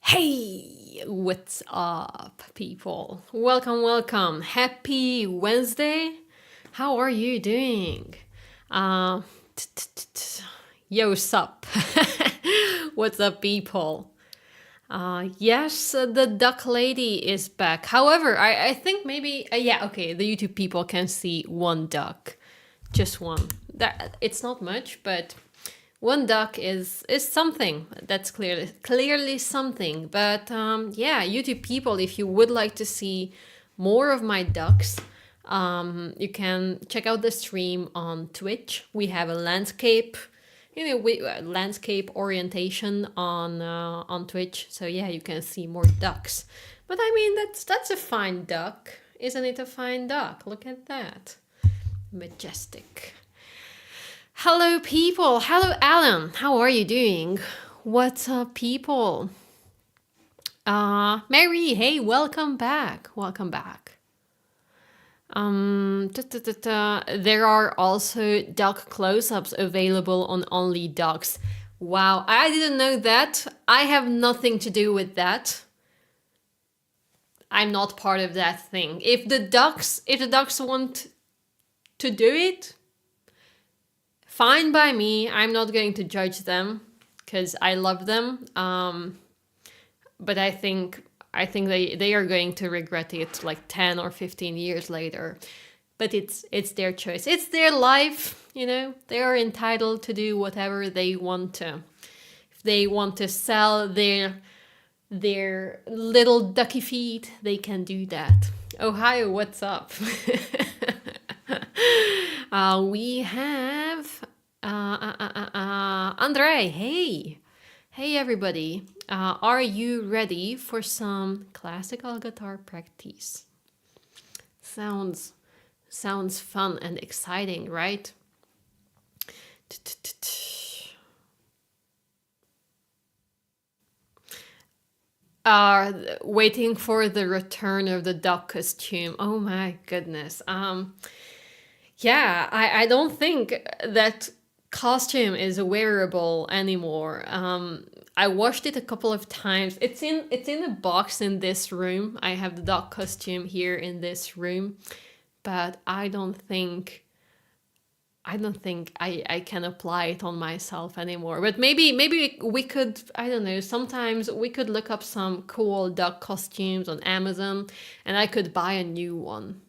Hey, what's up, people? Welcome, welcome. Happy Wednesday. How are you doing? Yo, sup? What's up, people? Yes, the duck lady is back. However, I think maybe, yeah, okay, the YouTube people can see one duck. Just one. It's not much, but one duck is something. That's clearly something. But yeah, YouTube people, if you would like to see more of my ducks, you can check out the stream on Twitch. We have a landscape, landscape orientation on Twitch. So yeah, you can see more ducks. But I mean, that's a fine duck, isn't it? A fine duck. Look at that, majestic. Hello, people. Hello, Alan. How are you doing? What's up, people? Mary, hey, welcome back. Welcome back. There are also duck close-ups available on Only Ducks. Wow, I didn't know that. I have nothing to do with that. I'm not part of that thing. If the ducks want to do it, fine by me. I'm not going to judge them because I love them. But I think they are going to regret it like 10 or 15 years later. But it's their choice. It's their life, you know. They are entitled to do whatever they want to. If they want to sell their little ducky feet, they can do that. Ohio, what's up? We have Andre. Hey everybody. Are you ready for some classical guitar practice? Sounds fun and exciting, right? Waiting for the return of the duck costume. Oh my goodness. Yeah, I don't think that costume is wearable anymore. I washed it a couple of times. It's in a box in this room. I have the duck costume here in this room, but I don't think I can apply it on myself anymore. But maybe we could, I don't know, sometimes we could look up some cool duck costumes on Amazon and I could buy a new one.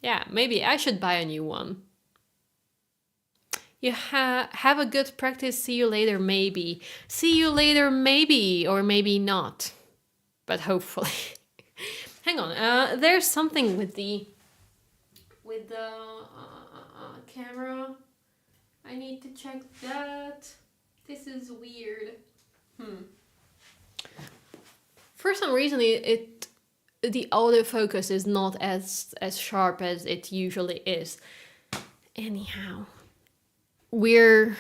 Yeah, maybe I should buy a new one. You have a good practice. See you later, maybe. See you later, maybe, or maybe not. But hopefully. Hang on. There's something with the camera. I need to check that. This is weird. For some reason, the autofocus is not as sharp as it usually is. Anyhow, we're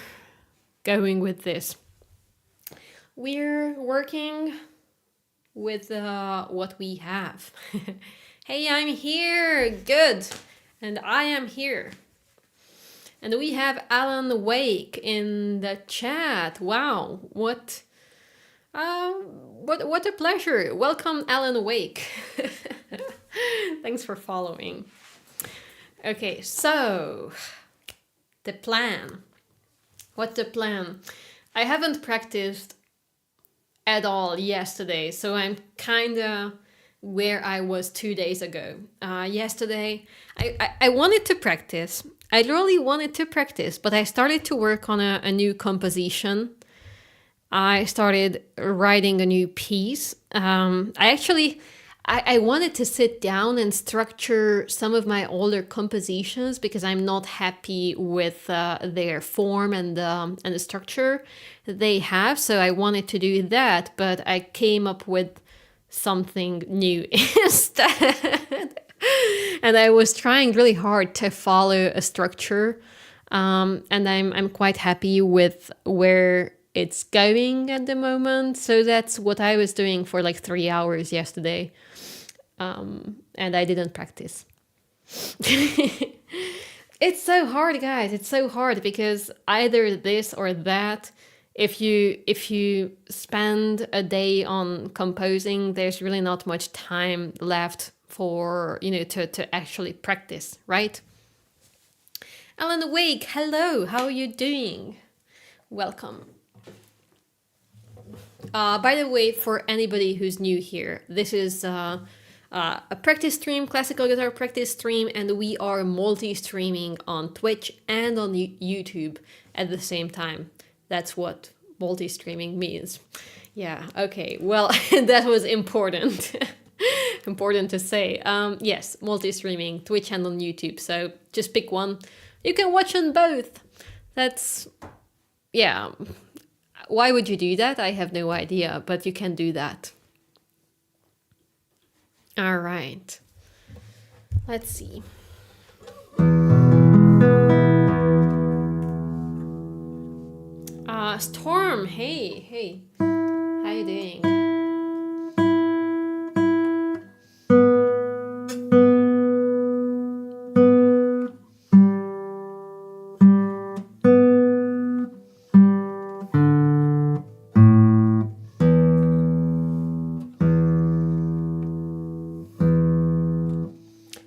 going with this. We're working with what we have. Hey, I'm here. Good. And I am here. And we have Alan Wake in the chat. Wow, what a pleasure. Welcome, Alan Wake. Thanks for following. Okay, so the plan. What's the plan? I haven't practiced at all yesterday. So I'm kind of where I was 2 days ago. Yesterday, I wanted to practice. I really wanted to practice, but I started to work on a new composition. I started writing a new piece. I wanted to sit down and structure some of my older compositions because I'm not happy with their form and the structure they have. So I wanted to do that, but I came up with something new instead. And I was trying really hard to follow a structure, and I'm quite happy with where it's going at the moment. So that's what I was doing for like 3 hours yesterday, and I didn't practice. It's so hard, guys. It's so hard because either this or that. If you spend a day on composing, there's really not much time left for to actually practice, right? Alan Wake, hello. How are you doing? Welcome. By the way, for anybody who's new here, this is a practice stream, classical guitar practice stream, and we are multi-streaming on Twitch and on YouTube at the same time. That's what multi-streaming means. Yeah, okay, well, that was important. Important to say. Yes, multi-streaming, Twitch and on YouTube, so just pick one. You can watch on both. That's, yeah. Why would you do that? I have no idea, but you can do that. All right. Let's see. Storm, hey. How you doing?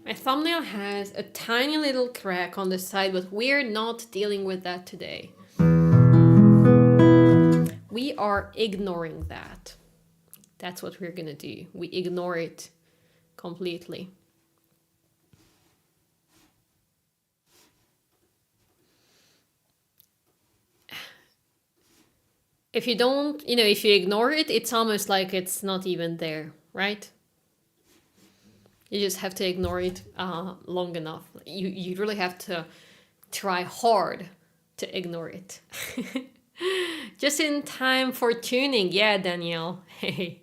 My thumbnail has a tiny little crack on the side, but we're not dealing with that today. We are ignoring that. That's what we're gonna do. We ignore it completely. If you don't, if you ignore it, it's almost like it's not even there, right? You just have to ignore it long enough. You really have to try hard to ignore it. Just in time for tuning. Yeah, Danielle. Hey.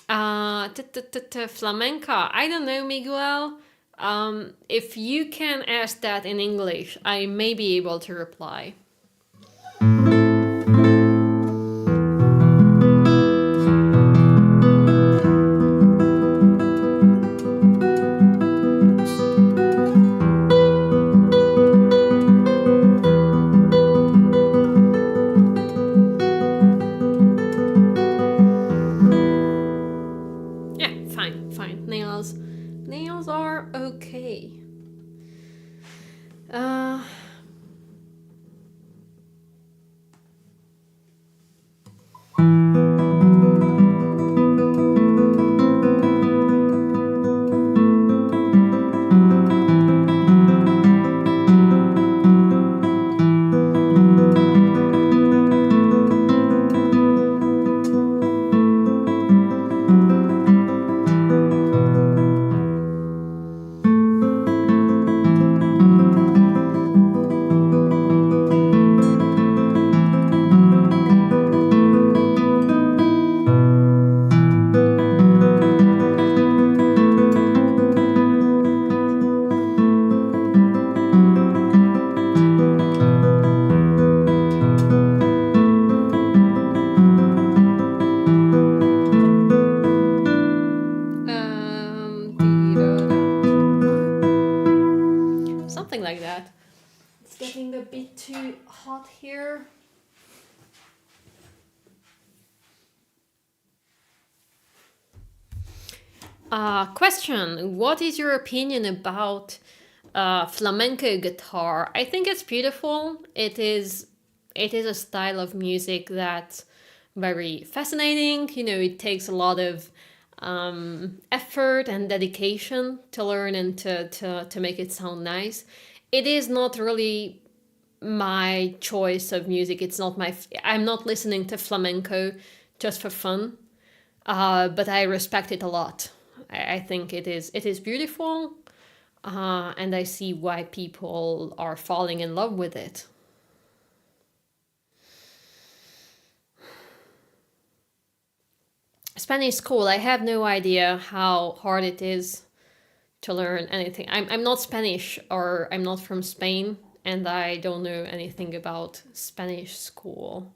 Flamenco. I don't know, Miguel. If you can ask that in English, I may be able to reply. Fine. Nails are okay. Something like that. It's getting a bit too hot here. Question: what is your opinion about flamenco guitar? I think it's beautiful. It is a style of music that very fascinating. It takes a lot of effort and dedication to learn and to make it sound nice. It is not really my choice of music. It's not I'm not listening to flamenco just for fun, but I respect it a lot. I think it is beautiful, and I see why people are falling in love with it. Spanish school, I have no idea how hard it is to learn anything. I'm not Spanish, or I'm not from Spain, and I don't know anything about Spanish school.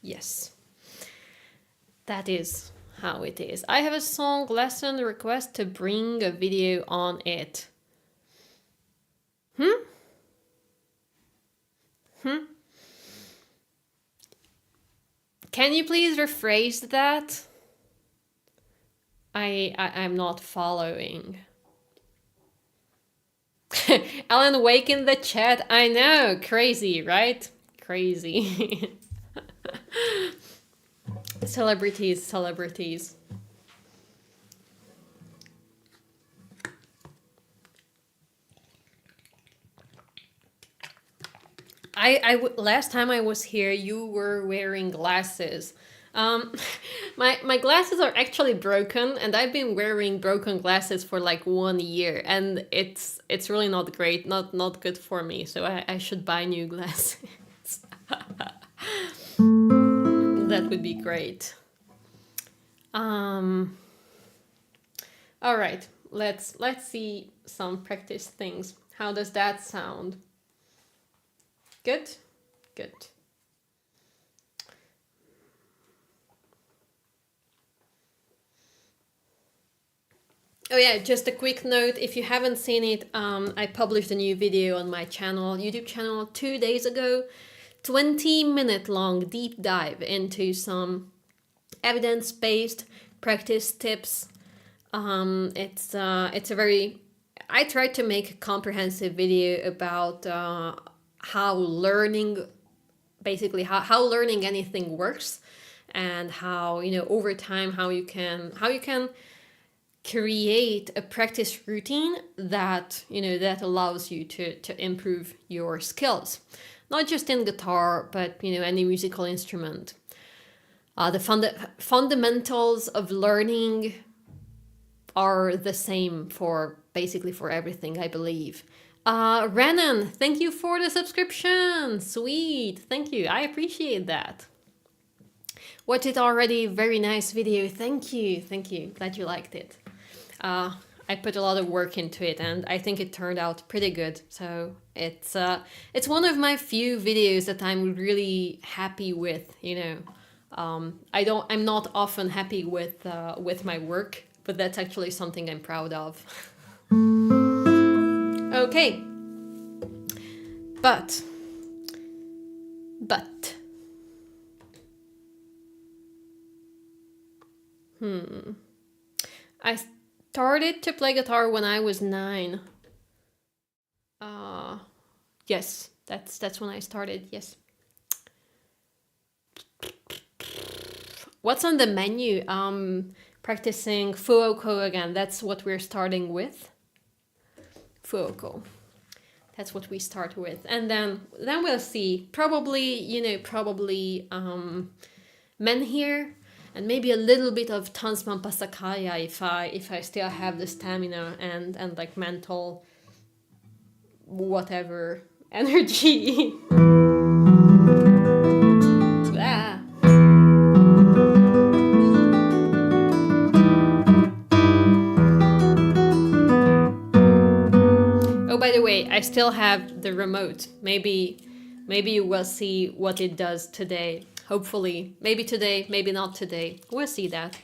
Yes, that is how it is. I have a song lesson request to bring a video on it. Can you please rephrase that? I'm not following. Alan Wake in the chat. I know, crazy, right? Crazy. Celebrities. Last time I was here, you were wearing glasses. My glasses are actually broken, and I've been wearing broken glasses for like 1 year, and it's really not great, not good for me. So I should buy new glasses. That would be great. All right, let's see some practice things. How does that sound? Good? Good. Oh yeah, just a quick note, if you haven't seen it, I published a new video on my YouTube channel 2 days ago. 20-minute long deep dive into some evidence-based practice tips. It's a very... I tried to make a comprehensive video about how learning, basically how learning anything works, and how, over time, how you can create a practice routine that that allows you to improve your skills, not just in guitar, but any musical instrument. The fundamentals of learning are the same for basically for everything, I believe. Renan, thank you for the subscription. Sweet, thank you. I appreciate that. Watched it already. Very nice video. Thank you. Glad you liked it. I put a lot of work into it, and I think it turned out pretty good. So it's one of my few videos that I'm really happy with. I'm not often happy with my work, but that's actually something I'm proud of. Okay. But I started to play guitar when I was 9. Yes, that's when I started. Yes. What's on the menu? Practicing Fuoco again. That's what we're starting with. Fuoco. That's what we start with, and then we'll see. Probably, Menhir, and maybe a little bit of Tansman Pasakaya if I still have the stamina and like mental whatever energy. Ah. Oh, by the way, I still have the remote. Maybe you will see what it does today. Hopefully. Maybe today, maybe not today. We'll see that.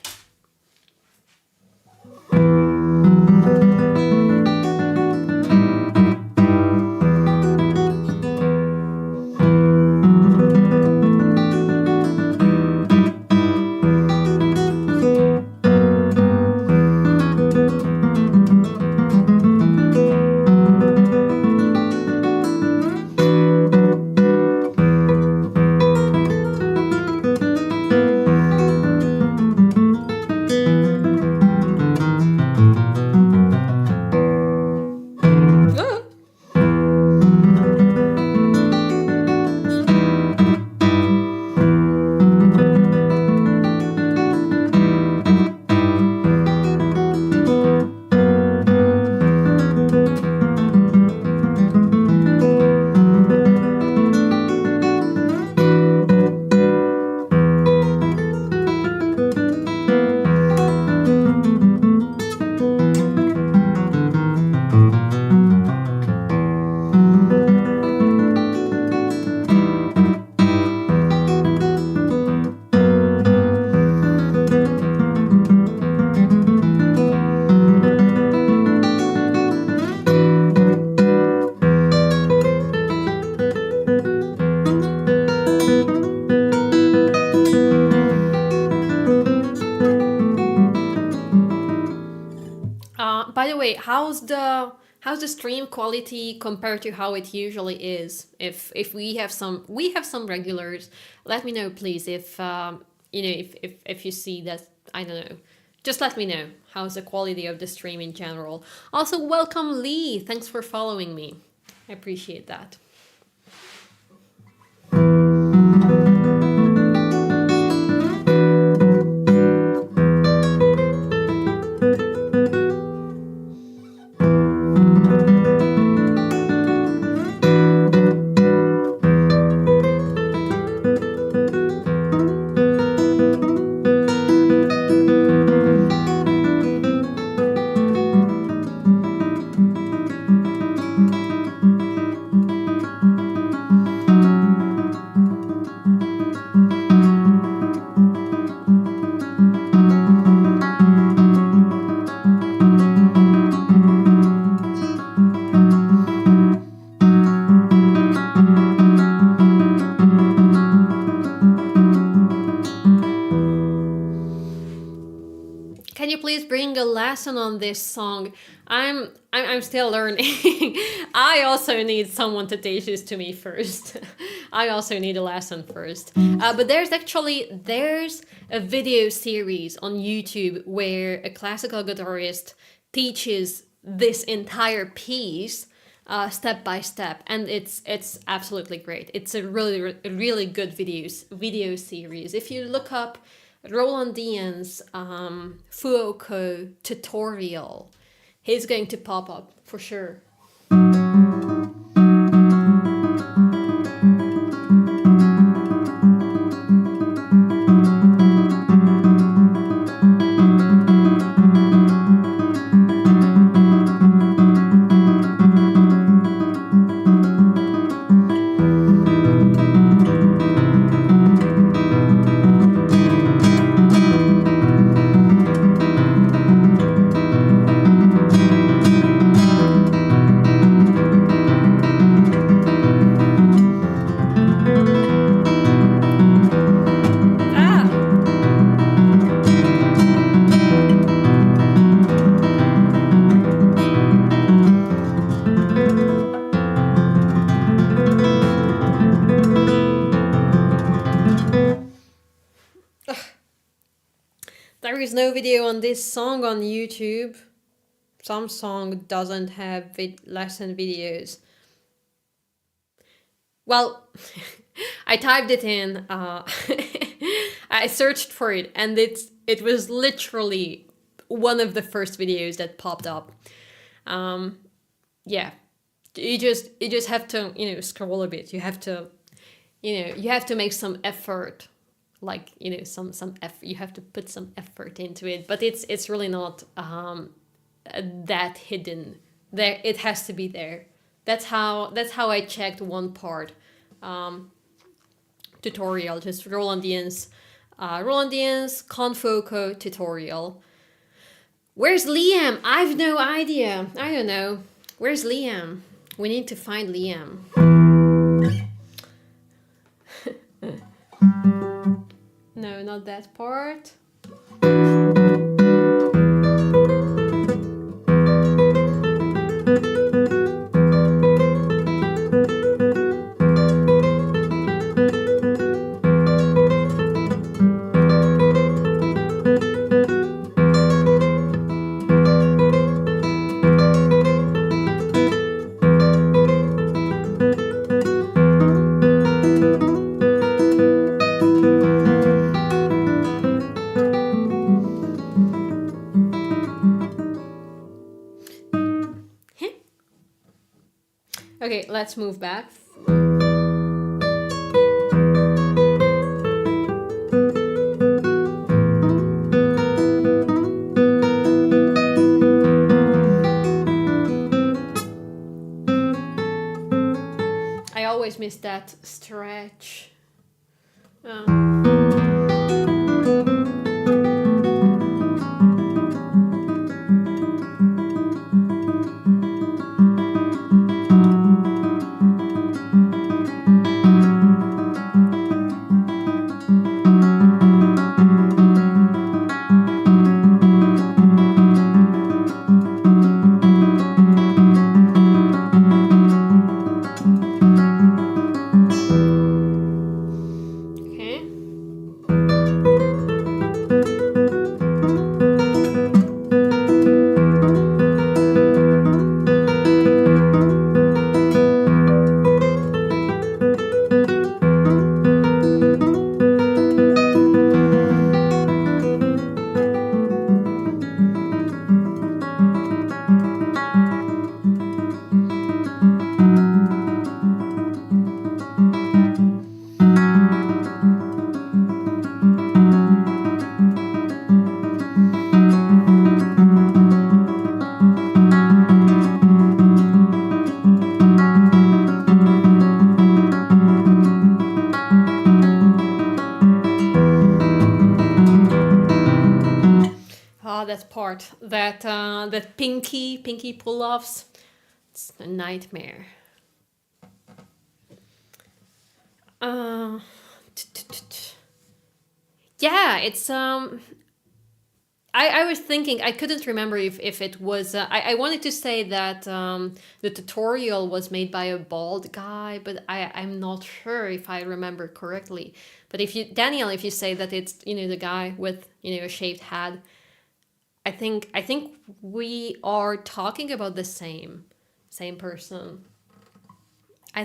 way, how's the stream quality compared to how it usually is? If we have some regulars, let me know please if you see that, I don't know. Just let me know how's the quality of the stream in general. Also, welcome Lee. Thanks for following me. I appreciate that. Can you please bring a lesson on this song? I'm still learning. I also need someone to teach this to me first. I also need a lesson first. But there's a video series on YouTube where a classical guitarist teaches this entire piece step by step, and it's absolutely great. It's a really good video series. If you look up Roland Dien's Fuoco tutorial, he's going to pop up for sure. There is no video on this song on YouTube. Some song doesn't have lesson videos. Well, I typed it in. I searched for it, and it was literally one of the first videos that popped up. Yeah, you just have to scroll a bit. You have to make some effort. Like some effort. You have to put some effort into it, but it's really not that hidden. There, it has to be there. That's how I checked one part. Tutorial, just Roland Dien's Con Fuoco tutorial. Where's Liam? I've no idea. I don't know. Where's Liam? We need to find Liam. No, not that part. Okay, let's move back. I always miss that stretch. that part, that pinky pull-offs. It's a nightmare. Yeah, it's I was thinking, I couldn't remember if it was. I wanted to say that the tutorial was made by a bald guy, but I'm not sure if I remember correctly. But if you, Daniel, if you say that it's, the guy with, a shaved head, I think we are talking about the same person. I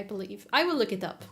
believe. I will look it up.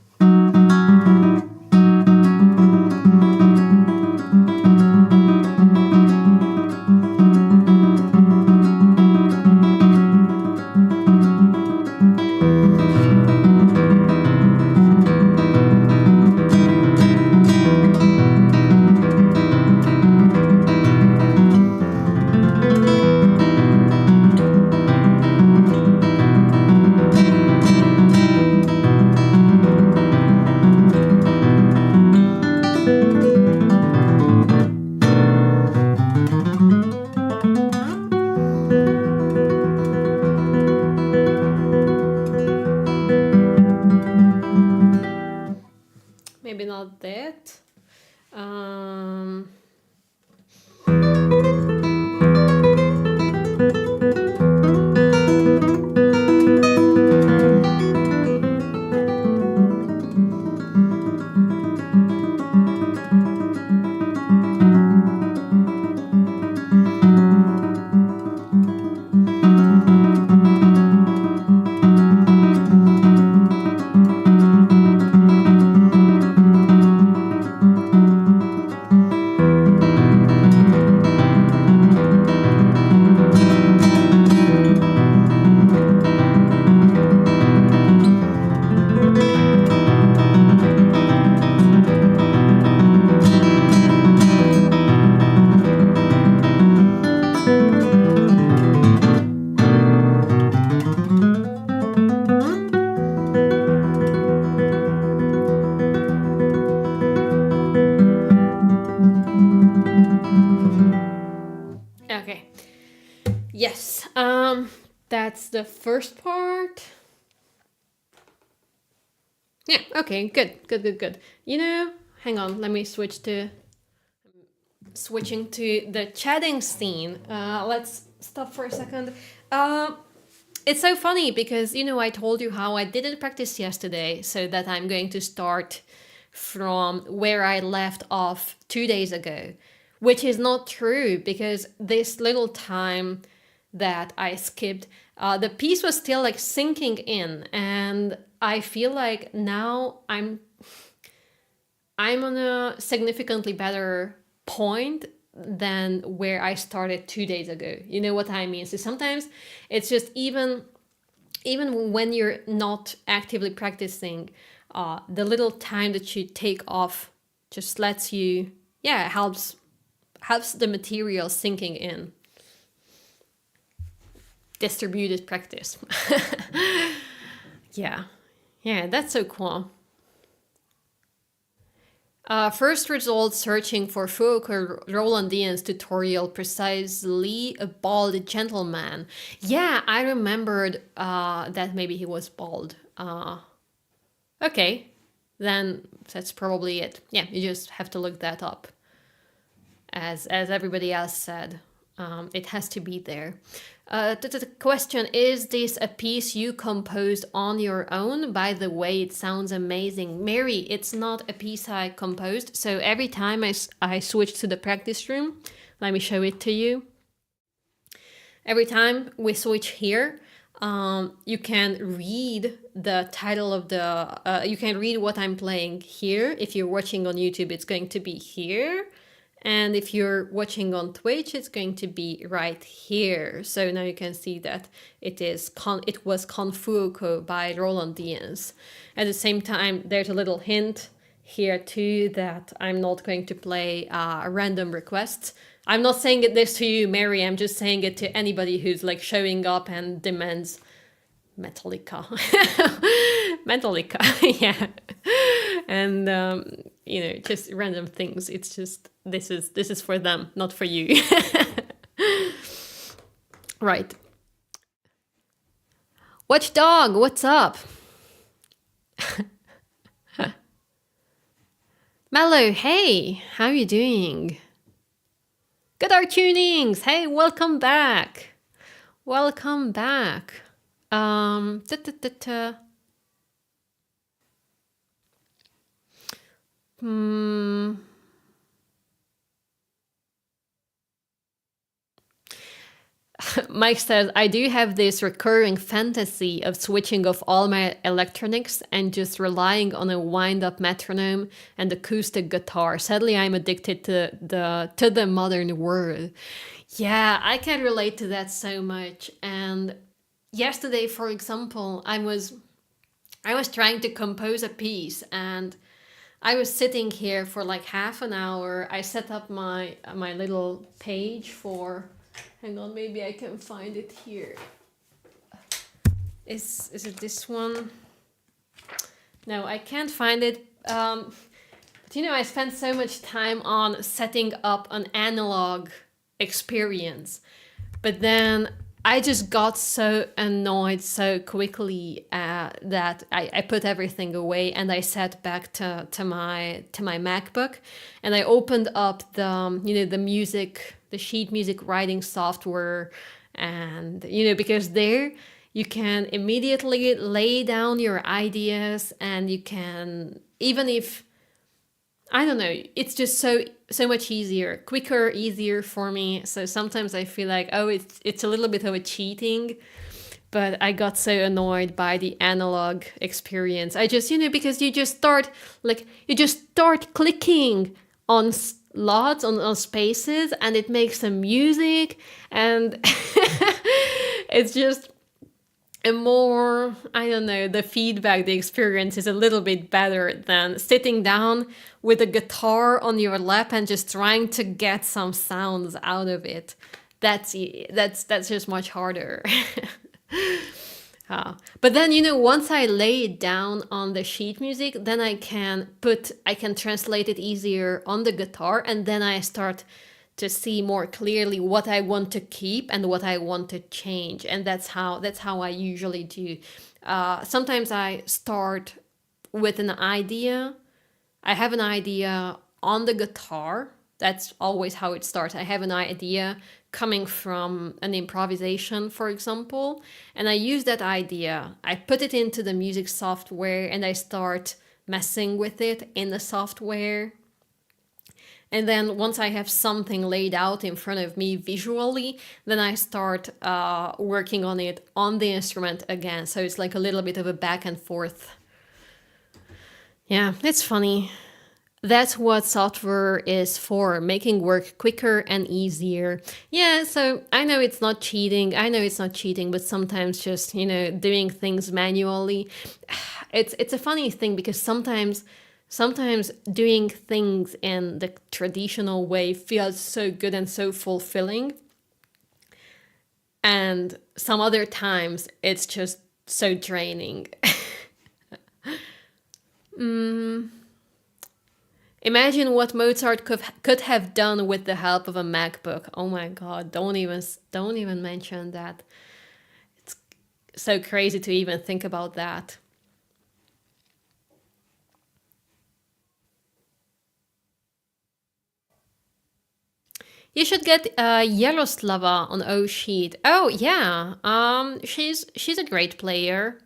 Maybe not that. Um, okay. Yes. That's the first part. Yeah, okay, good. Hang on, let me switching to the chatting scene. Let's stop for a second. It's so funny because, I told you how I didn't practice yesterday, so that I'm going to start from where I left off 2 days ago, which is not true because this little time that I skipped, the piece was still like sinking in, and I feel like now I'm on a significantly better point than where I started 2 days ago. You know what I mean? So sometimes it's just even when you're not actively practicing, the little time that you take off just lets you, helps the material sinking in. Distributed practice. Yeah, that's so cool. First result searching for Fuoco Rolandian's tutorial, precisely a bald gentleman. Yeah, I remembered that maybe he was bald. Okay, then that's probably it. Yeah, you just have to look that up. As everybody else said, it has to be there. The question, is this a piece you composed on your own? By the way, it sounds amazing. Mary, it's not a piece I composed. So every time I switch to the practice room, let me show it to you. Every time we switch here, you can read the title of you can read what I'm playing here. If you're watching on YouTube, it's going to be here. And if you're watching on Twitch, it's going to be right here. So now you can see that it was Con Fuoco by Roland Diaz. At the same time, there's a little hint here too that I'm not going to play random requests. I'm not saying this to you, Mary. I'm just saying it to anybody who's like showing up and demands Metallica. Metallica, yeah. And just random things. It's just this is for them, not for you. Right. Watchdog, what's up? Mello, hey, how you doing? Good art tunings. Hey, welcome back. Welcome back. Ta, ta, ta, ta. Mike says, I do have this recurring fantasy of switching off all my electronics and just relying on a wind-up metronome and acoustic guitar. Sadly, I'm addicted to the modern world. Yeah, I can relate to that so much. And yesterday, for example, I was trying to compose a piece, and I was sitting here for like half an hour. I set up my little page for. Hang on, maybe I can find it here. Is it this one? No, I can't find it. But I spent so much time on setting up an analog experience, but then I just got so annoyed so quickly that I put everything away, and I sat back to my MacBook, and I opened up the sheet music writing software, and because there you can immediately lay down your ideas, and you can, even if I don't know, it's just so much easier, quicker, easier for me. So sometimes I feel like, oh, it's a little bit of a cheating, but I got so annoyed by the analog experience. I just, because you just start clicking on slots, on spaces, and it makes some music, and it's just a more, I don't know, the feedback, the experience is a little bit better than sitting down with a guitar on your lap and just trying to get some sounds out of it. That's just much harder. But then, once I lay it down on the sheet music, then I can translate it easier on the guitar, and then I start to see more clearly what I want to keep and what I want to change. And that's how I usually do. Sometimes I start with an idea. I have an idea on the guitar. That's always how it starts. I have an idea coming from an improvisation, for example, and I use that idea. I put it into the music software, and I start messing with it in the software. And then once I have something laid out in front of me visually, then I start working on it on the instrument again. So it's like a little bit of a back and forth. Yeah, it's funny. That's what software is for, making work quicker and easier. Yeah, so I know it's not cheating. But sometimes just, doing things manually. It's a funny thing, because sometimes doing things in the traditional way feels so good and so fulfilling. And some other times it's just so draining. Imagine what Mozart could have done with the help of a MacBook. Oh my God, don't even mention that. It's so crazy to even think about that. You should get Yaroslava on O Sheet. Oh yeah, she's a great player.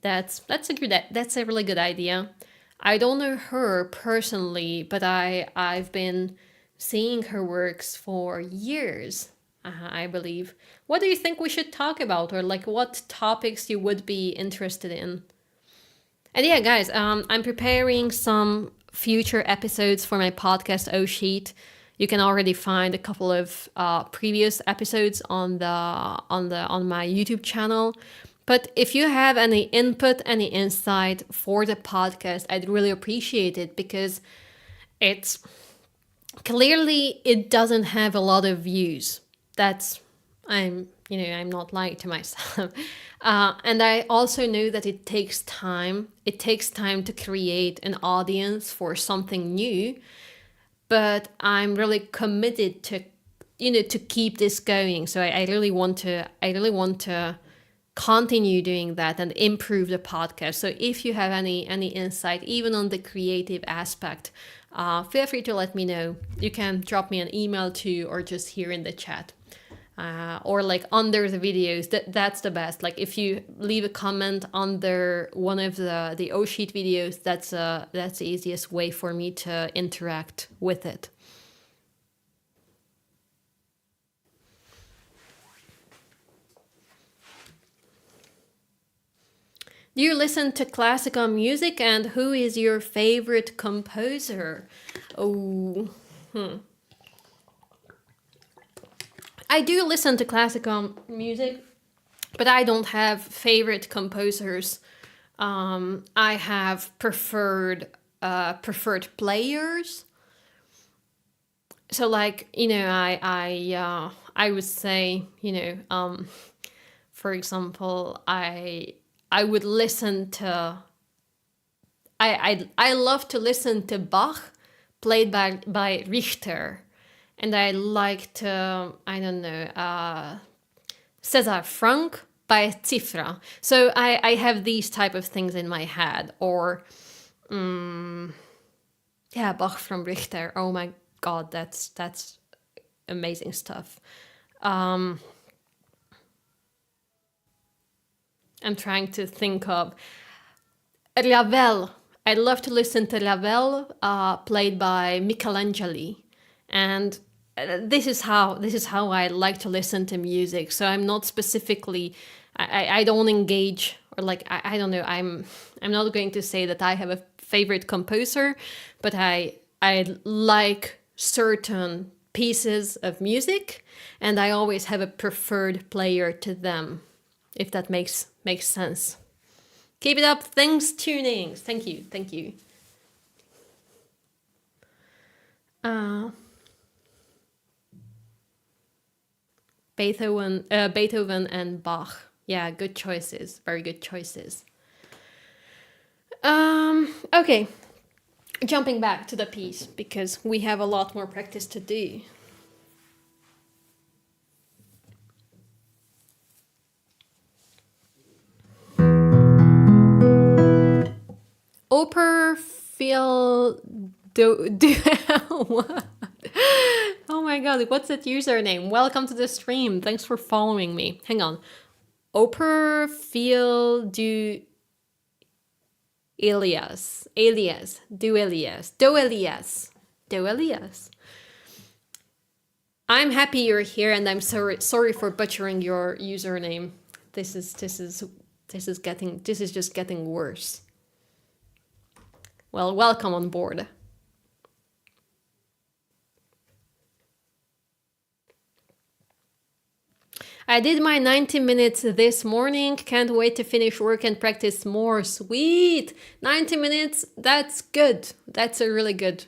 That's a really good idea. I don't know her personally, but I've been seeing her works for years. I believe. What do you think we should talk about, or like what topics you would be interested in? And yeah, guys, I'm preparing some future episodes for my podcast O Sheet. You can already find a couple of previous episodes on my YouTube channel. But if you have any input, any insight for the podcast, I'd really appreciate it, because it doesn't have a lot of views. I'm I'm not lying to myself. And I also know that it takes time. It takes time to create an audience for something new, but I'm really committed to keep this going. So I really want to continue doing that and improve the podcast. So if you have any insight, even on the creative aspect, feel free to let me know. You can drop me an email too, or just here in the chat, or like under the videos. That's the best. Like if you leave a comment under one of the O sheet videos, that's the easiest way for me to interact with it. Do you listen to classical music, and who is your favorite composer? Oh, I do listen to classical music, but I don't have favorite composers. I have preferred players. So like, I would say, for example, I would listen to I love to listen to Bach played by Richter, and I like to, I don't know, César Franck by Cifra. So I have these type of things in my head, or Bach from Richter. Oh my God, that's amazing stuff. I'm trying to think of Ravel. I love to listen to Ravel, played by Michelangelo, and this is how I like to listen to music. So I'm not specifically, I don't engage, or like I don't know. I'm not going to say that I have a favorite composer, but I like certain pieces of music, and I always have a preferred player to them, if that makes sense. Keep it up. Thanks, tunings. Thank you. Beethoven and Bach. Yeah, good choices. Very good choices. Okay. Jumping back to the piece, because we have a lot more practice to do. Oper feel do Oh my God, what's that username? Welcome to the stream. Thanks for following me. Hang on. Oper feel do Elias. Do Elias. I'm happy you're here, and I'm sorry for butchering your username. This is just getting worse. Well, welcome on board. I did my 90 minutes this morning. Can't wait to finish work and practice more. Sweet! 90 minutes, that's good. That's a really good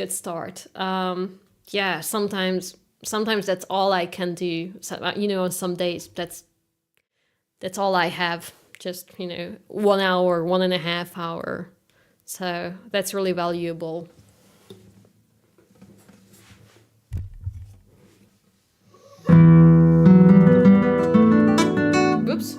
start. Yeah, sometimes that's all I can do. So, on some days, that's all I have. Just, 1 hour, 1.5 hours. So that's really valuable. Oops.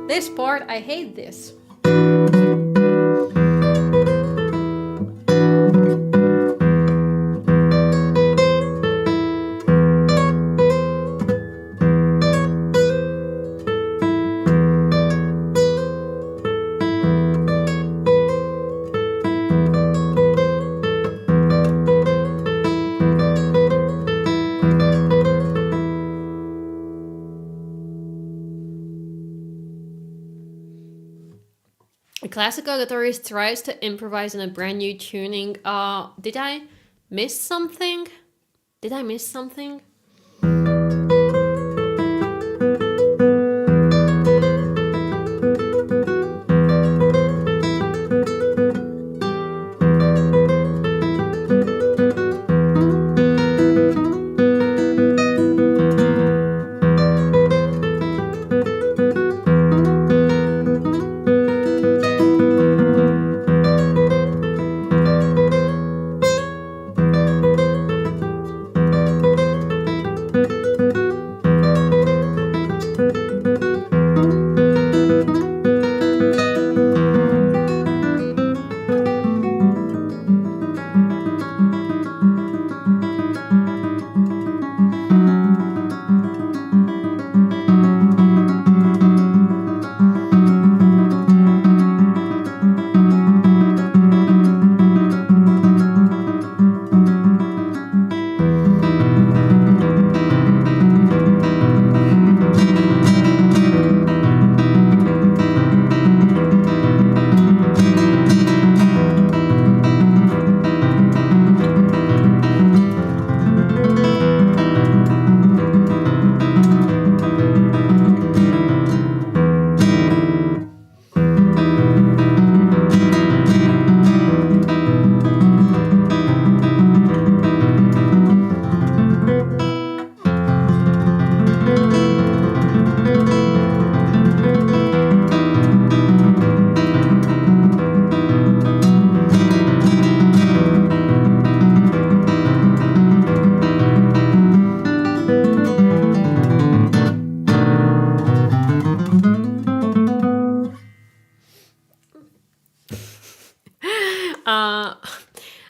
This part, I hate this. A classical guitarist tries to improvise in a brand new tuning. Did I miss something? Did I miss something?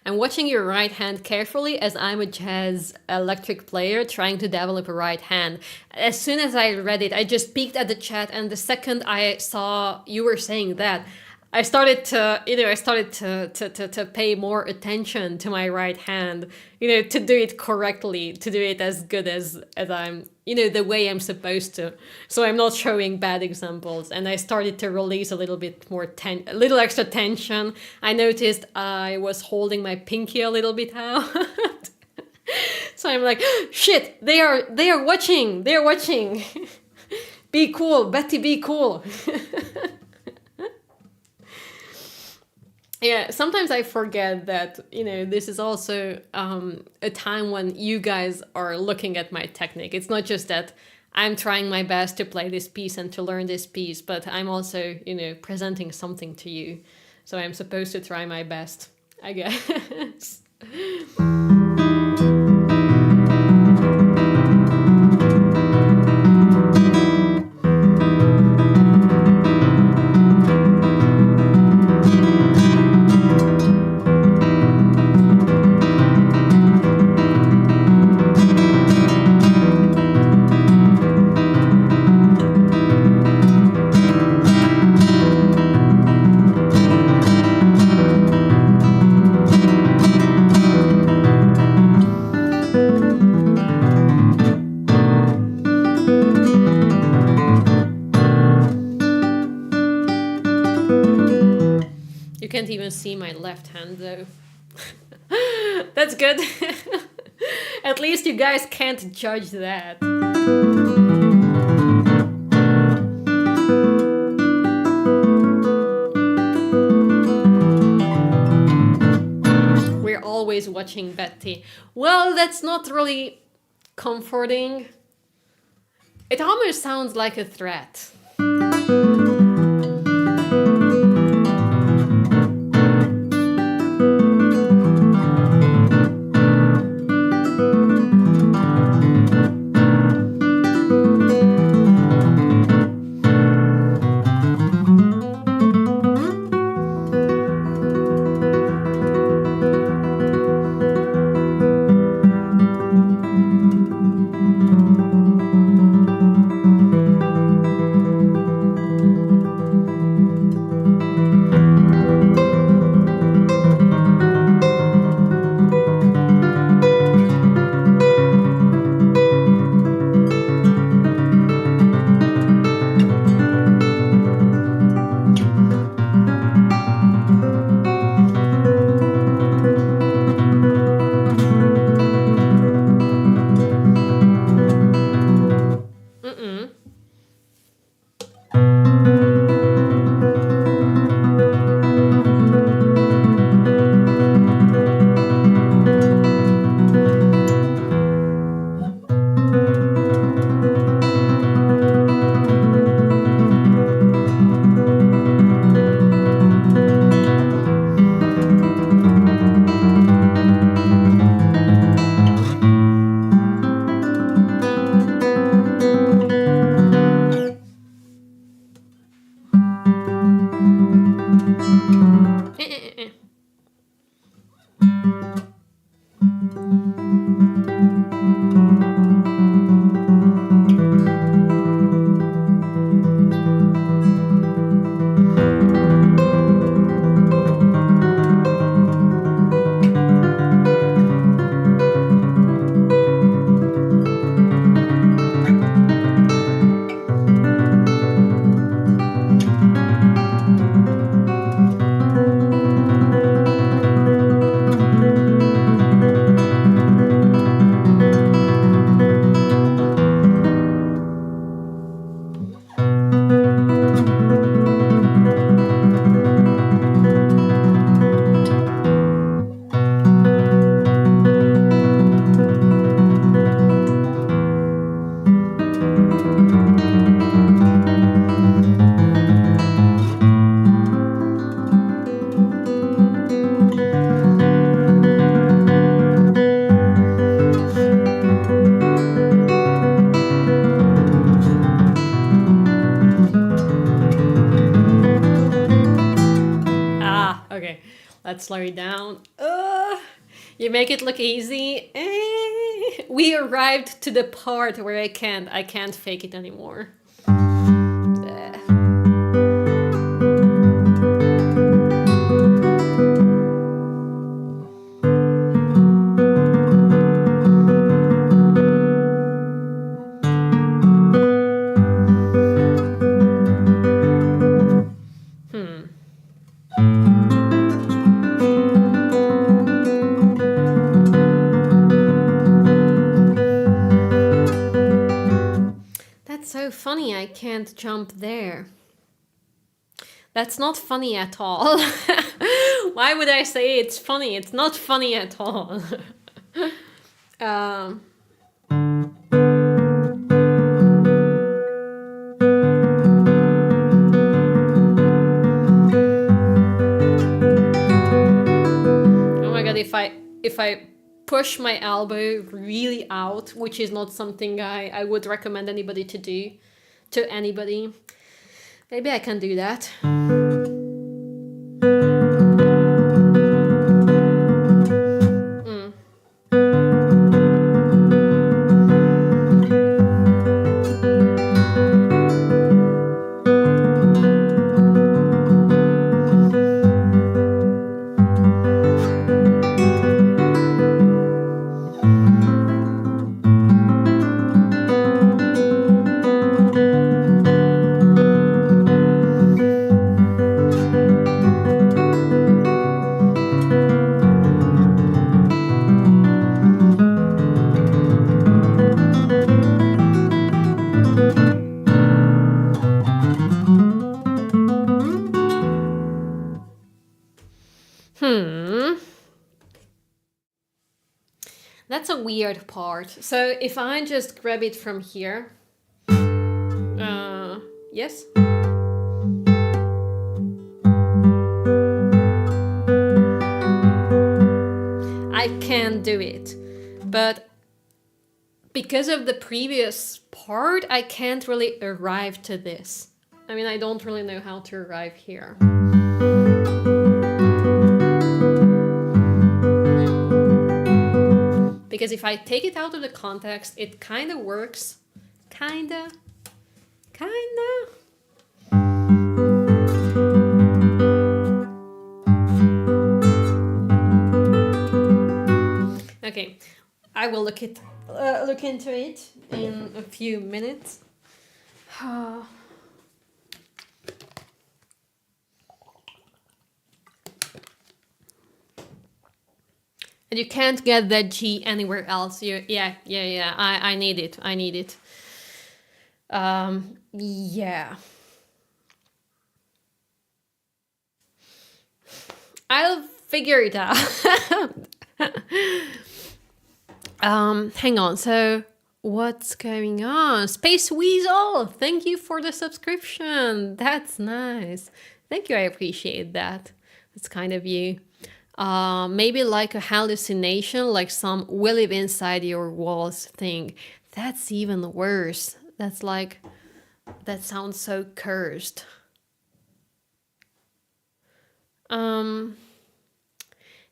I'm watching your right hand carefully as I'm a jazz electric player trying to develop a right hand. As soon as I read it, I just peeked at the chat, and the second I saw you were saying that, I started to pay more attention to my right hand, to do it correctly, to do it as good as I'm, the way I'm supposed to. So I'm not showing bad examples. And I started to release a little bit more a little extra tension. I noticed I was holding my pinky a little bit out. So I'm like, shit, they are watching. They're watching. Be cool, Betty, be cool. Yeah, sometimes I forget that, this is also a time when you guys are looking at my technique. It's not just that I'm trying my best to play this piece and to learn this piece, but I'm also, presenting something to you. So I'm supposed to try my best, I guess. You can't even see my left hand though. That's good. At least you guys can't judge that. We're always watching Betty. Well, that's not really comforting. It almost sounds like a threat. Okay, let's slow it down. You make it look easy. We arrived to the part where I can't fake it anymore. That's so funny, I can't jump there. That's not funny at all. Why would I say it's funny? It's not funny at all. Oh my god, if I push my elbow really out, which is not something I would recommend anybody to do, to anybody, maybe I can do that. That's a weird part. So if I just grab it from here, yes? I can do it, but because of the previous part, I can't really arrive to this. I mean, I don't really know how to arrive here. Because if I take it out of the context, it kind of works. Kinda. Okay, I will look into it in a few minutes. And you can't get that G anywhere else. Yeah. I need it. Yeah. I'll figure it out. Hang on. So, what's going on? Space Weasel, thank you for the subscription. That's nice. Thank you. I appreciate that. It's kind of you. Maybe like a hallucination, like some "we live inside your walls" thing. That's even worse. That's like, that sounds so cursed.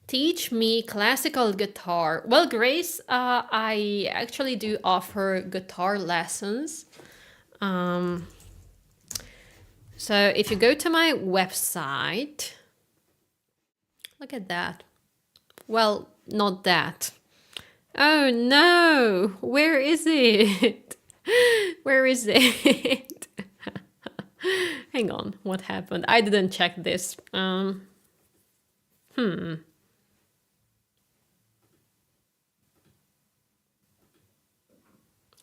Teach me classical guitar. Well, Grace, I actually do offer guitar lessons. So if you go to my website, look at that. Well, not that. Oh no, where is it? Where is it? Hang on, what happened? I didn't check this.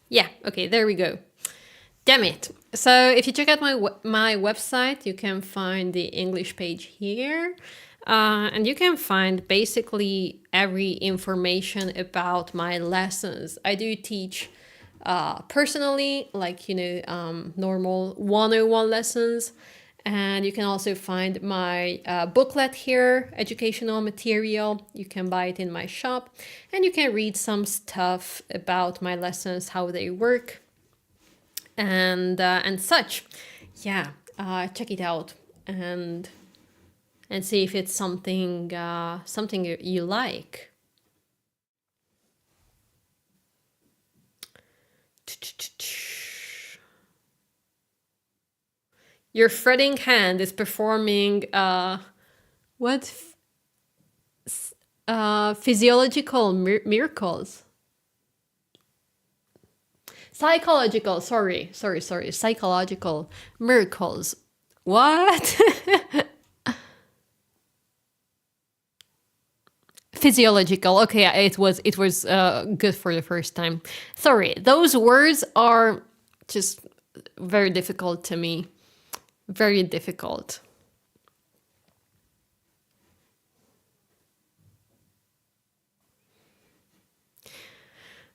Yeah, okay, there we go. Damn it. So if you check out my website, you can find the English page here. And you can find basically every information about my lessons. I do teach personally, like, normal 101 lessons. And you can also find my booklet here, educational material. You can buy it in my shop. And you can read some stuff about my lessons, how they work, and such. Yeah, check it out and see if it's something you like. Your fretting hand is performing what physiological miracles. Psychological, sorry, psychological miracles. What? Physiological. Okay, it was good for the first time. Sorry, those words are just very difficult to me. Very difficult.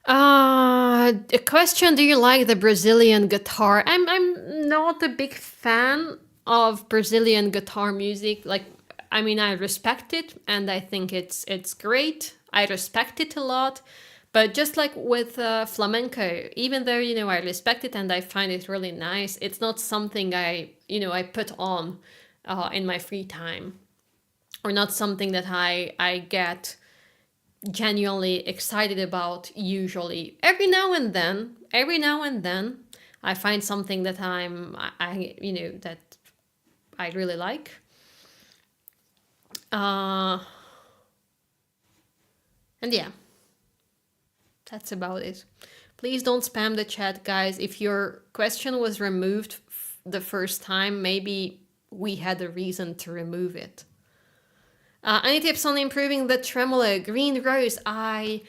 A question: do you like the Brazilian guitar? I'm not a big fan of Brazilian guitar music. Like, I mean, I respect it and I think it's great. I respect it a lot. But just like with flamenco, even though, I respect it and I find it really nice, it's not something I put on in my free time, or not something that I get genuinely excited about. Usually, every now and then, I find something that that I really like. And yeah, that's about it. Please don't spam the chat, guys. If your question was removed the first time, maybe we had a reason to remove it. Any tips on improving the tremolo? Green Rose, I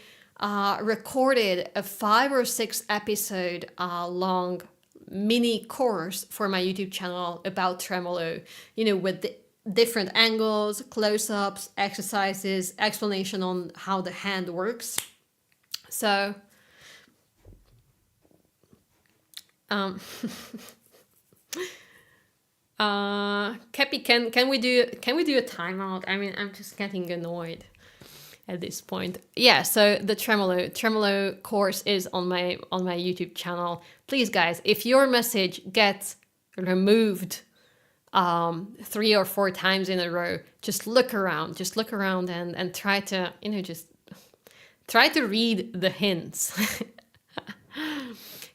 recorded a 5 or 6 episode long mini course for my YouTube channel about tremolo, with the different angles, close-ups, exercises, explanation on how the hand works. So, Kepi, can we do a timeout? I mean, I'm just getting annoyed at this point. Yeah, so the tremolo course is on my YouTube channel. Please, guys, if your message gets removed 3 or 4 times in a row, just look around and try to just try to read the hints.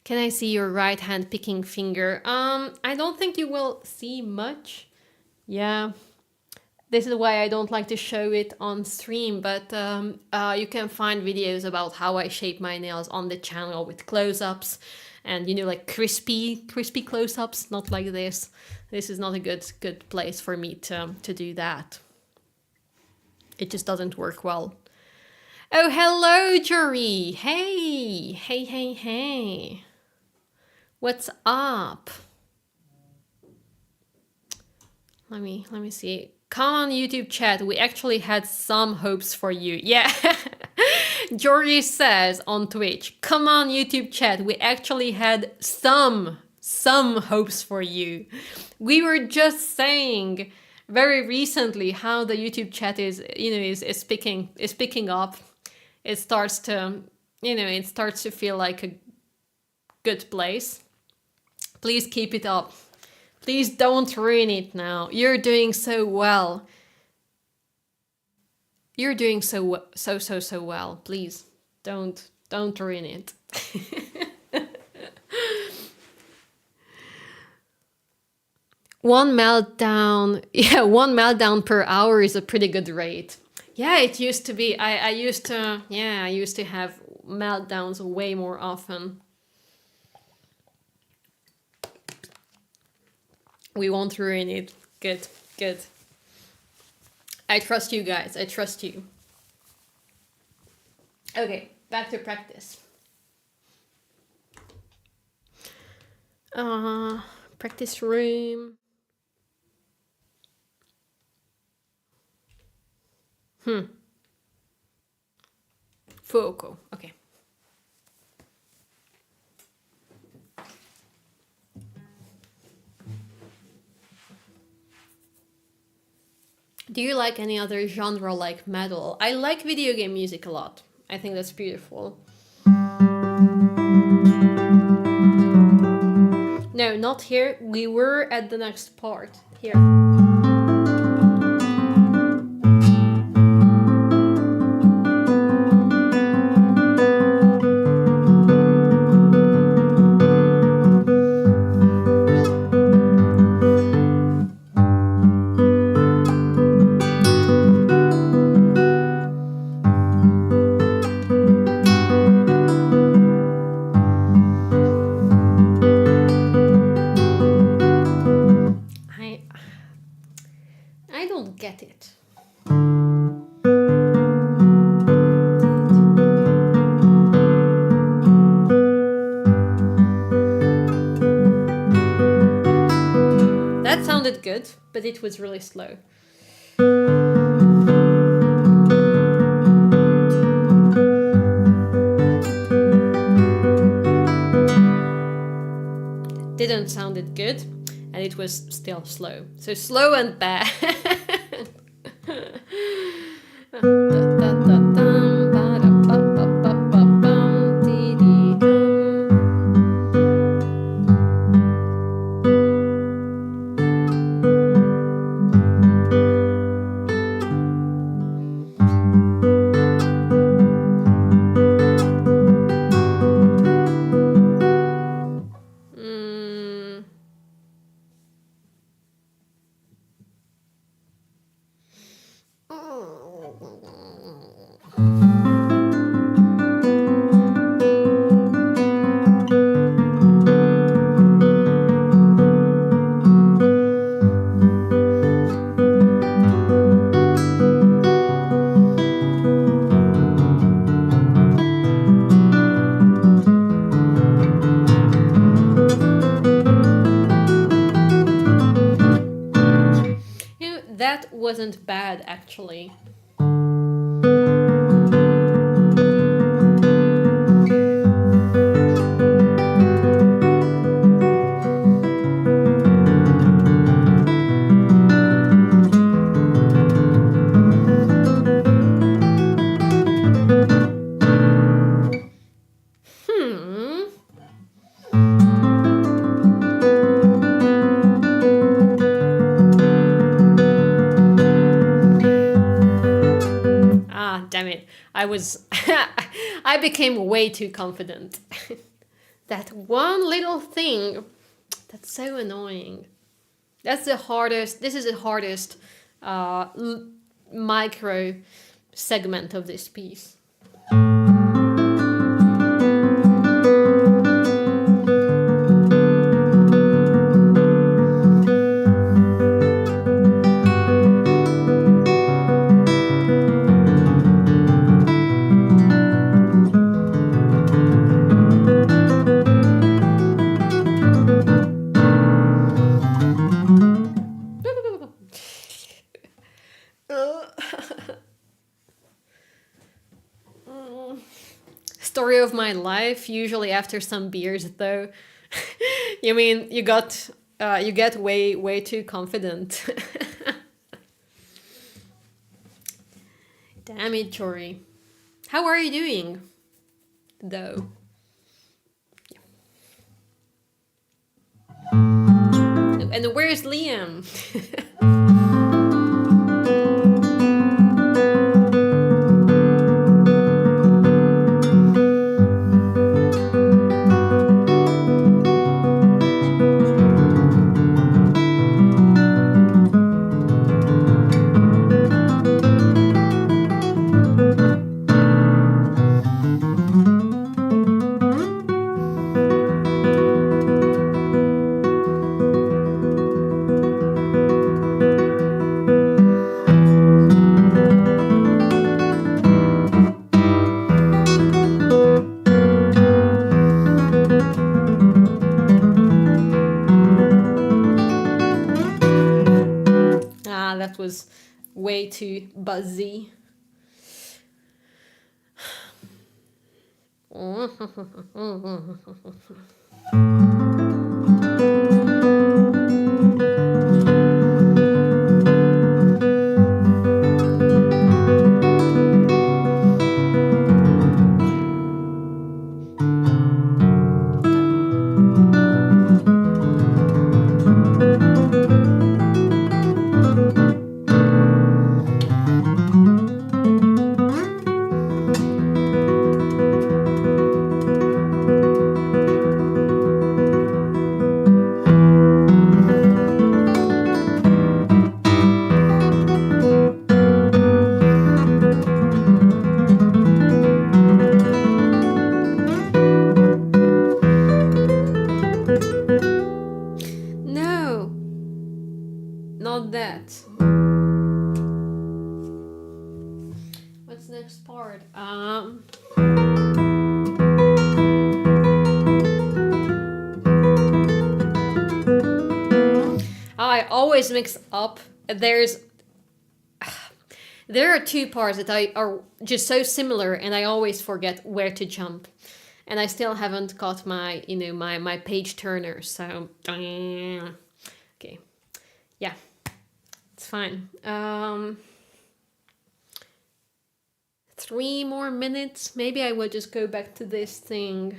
Can I see your right hand picking finger? I don't think you will see much. Yeah, this is why I don't like to show it on stream, but you can find videos about how I shape my nails on the channel with close-ups and, like crispy close-ups, not like this. This is not a good place for me to do that. It just doesn't work well. Oh, hello, Jury. Hey. What's up? Let me see. Come on YouTube chat. We actually had some hopes for you. Yeah. Georgie says on Twitch, come on YouTube chat. We actually had some hopes for you. We were just saying very recently how the YouTube chat is picking up. It starts to feel like a good place. Please keep it up. Please don't ruin it now. You're doing so well. You're doing so well. Please don't ruin it. One meltdown per hour is a pretty good rate. Yeah, it used to be. I used to have meltdowns way more often. We won't ruin it. Good. I trust you guys. I trust you. Okay, back to practice. Practice room. Fuoco. Okay. Do you like any other genre like metal? I like video game music a lot. I think that's beautiful. No, not here. We were at the next part. Here. I don't get it. That sounded good, but it was really slow. Didn't sounded good, and it was still slow. So slow and bad. That wasn't bad, actually. I became way too confident. That one little thing, that's so annoying. That's the hardest, this is the hardest micro segment of this piece. story of my life. Usually after some beers, though. You mean you get way too confident. Damn it, Jory. How are you doing, though? And where's Liam? That was way too buzzy. Not that. What's the next part? I always mix up. There are two parts that are just so similar, and I always forget where to jump. And I still haven't got my, my page turner. So, okay, yeah, it's fine. 3 more minutes. Maybe I will just go back to this thing.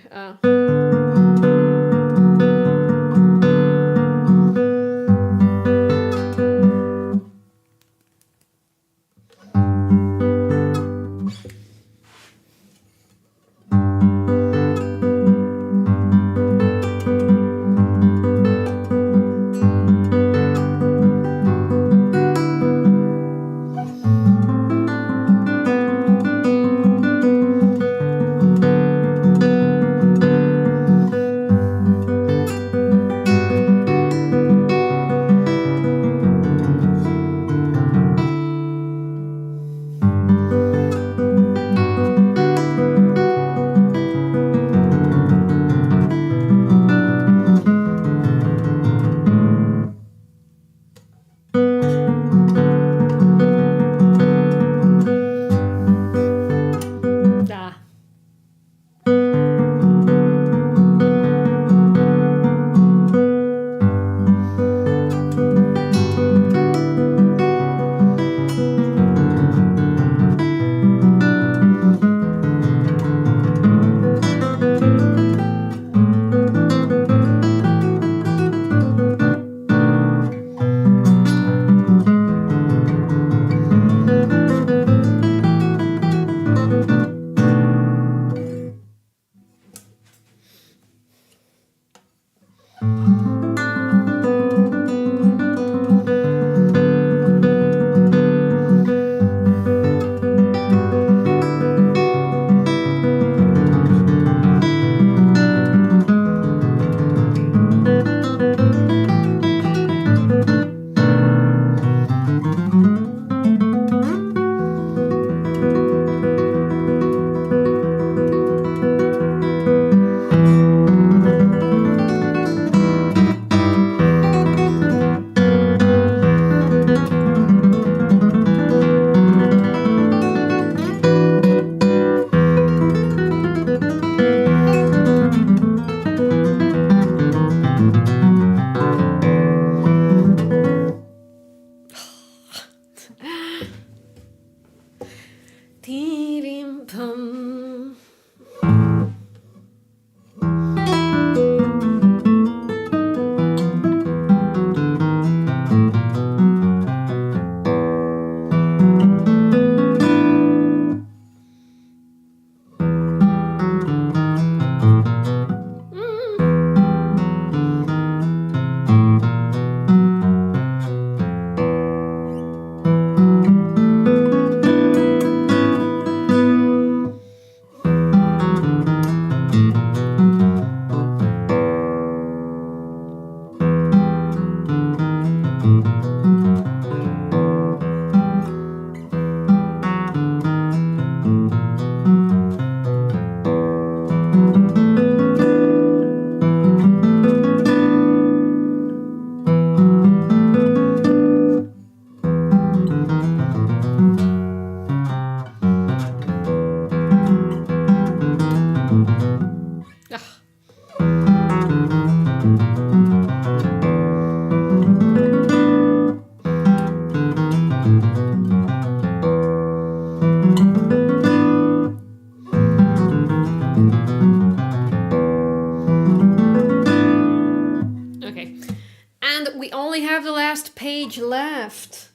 And we only have the last page left.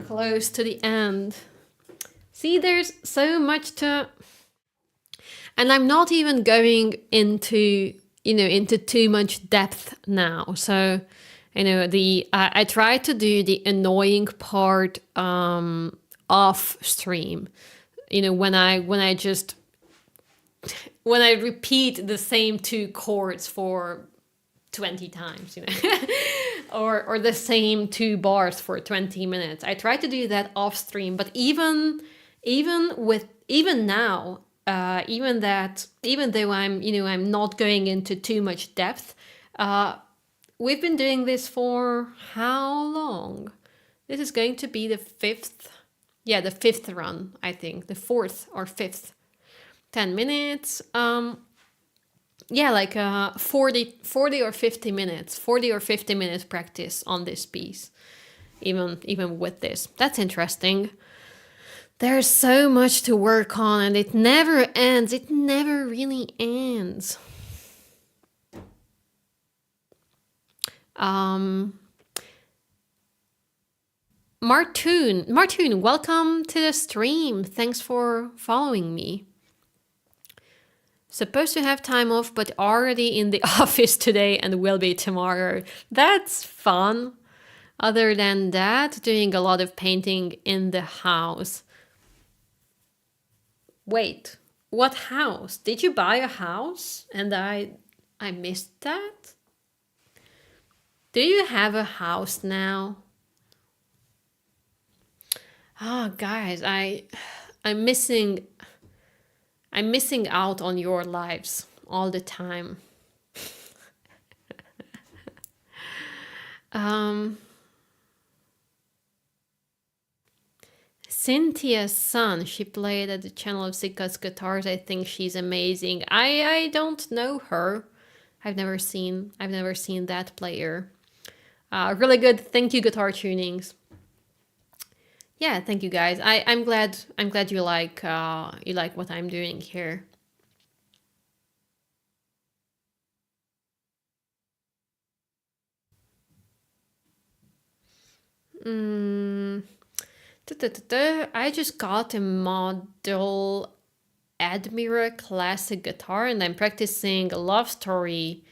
Close to the end. See, there's so much to... And I'm not even going into, into too much depth now. So, I try to do the annoying part off stream. When I just... When I repeat the same 2 chords for 20 times, or the same 2 bars for 20 minutes. I try to do that off stream, but even now, even though I'm not going into too much depth, we've been doing this for how long? This is going to be the 5th, the 5th run, I think, the 4th or 5th. 10 minutes, 40 or 50 minutes, 40 or 50 minutes practice on this piece, even with this. That's interesting. There's so much to work on, and it never ends. It never really ends. Martoon, welcome to the stream. Thanks for following me. Supposed to have time off, but already in the office today and will be tomorrow. That's fun. Other than that, doing a lot of painting in the house. Wait, what house? Did you buy a house? And I missed that? Do you have a house now? Oh, guys, I'm missing out on your lives all the time. Cynthia's son, she played at the channel of Sika's Guitars. I think she's amazing. I don't know her. I've never seen that player. Really good. Thank you, Guitar Tunings. Yeah, thank you guys. I'm glad you like what I'm doing here. I just got a model Admira classic guitar and I'm practicing a love story,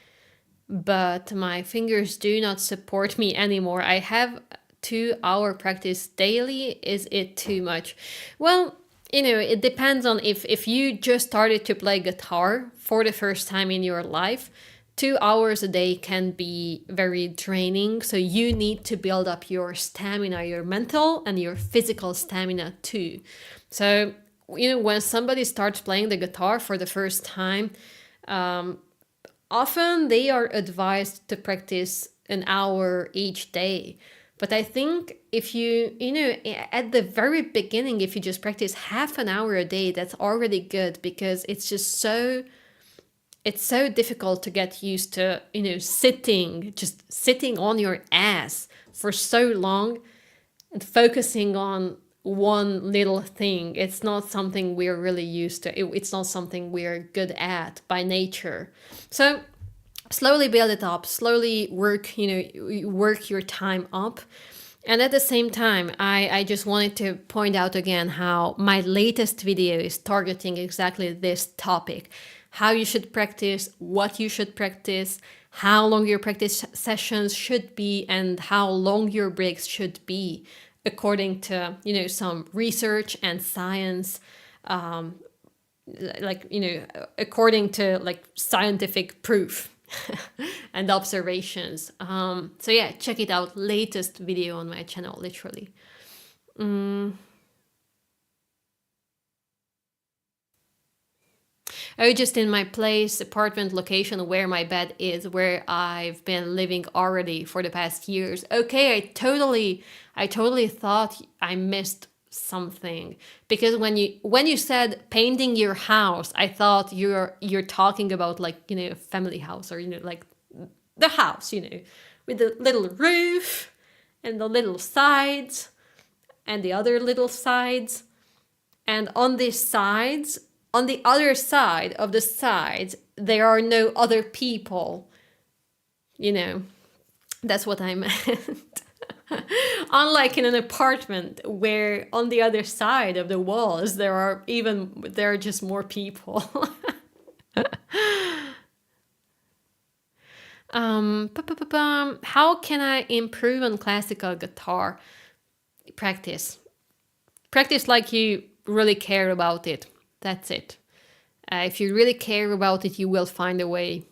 but my fingers do not support me anymore. I have 2-hour practice daily. Is it too much? Well, it depends on if you just started to play guitar for the first time in your life. 2 hours a day can be very draining, so you need to build up your stamina, your mental and your physical stamina too. So, when somebody starts playing the guitar for the first time, often they are advised to practice an hour each day. But I think if you at the very beginning, if you just practice half an hour a day, that's already good, because it's just so difficult to get used to, sitting on your ass for so long and focusing on one little thing. It's not something we're really used to. It's not something we're good at by nature. So slowly build it up, slowly work your time up. And at the same time, I just wanted to point out again how my latest video is targeting exactly this topic. How you should practice, what you should practice, how long your practice sessions should be, and how long your breaks should be, according to, some research and science, according to scientific proof and observations. So yeah, check it out. Latest video on my channel, literally. Oh, just in my place, apartment location where my bed is, where I've been living already for the past years. Okay, I totally thought I missed something, because when you said painting your house, I thought you're talking about a family house, or the house, with the little roof and the little sides and the other little sides, and on these sides. On the other side of the sides, there are no other people, That's what I meant. Unlike in an apartment where on the other side of the walls there are just more people. How can I improve on classical guitar? Practice. Practice like you really care about it. That's it. If you really care about it, you will find a way.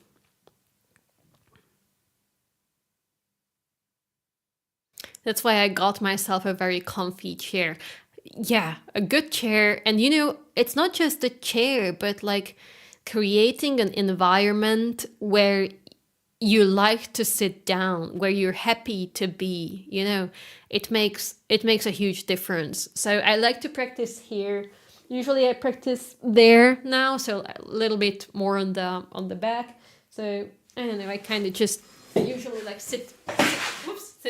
That's why I got myself a very comfy chair. Yeah, a good chair. And it's not just a chair, but like creating an environment where you like to sit down, where you're happy to be, it makes a huge difference. So I like to practice here. Usually I practice there now, so a little bit more on the back. So I don't know, I usually like sit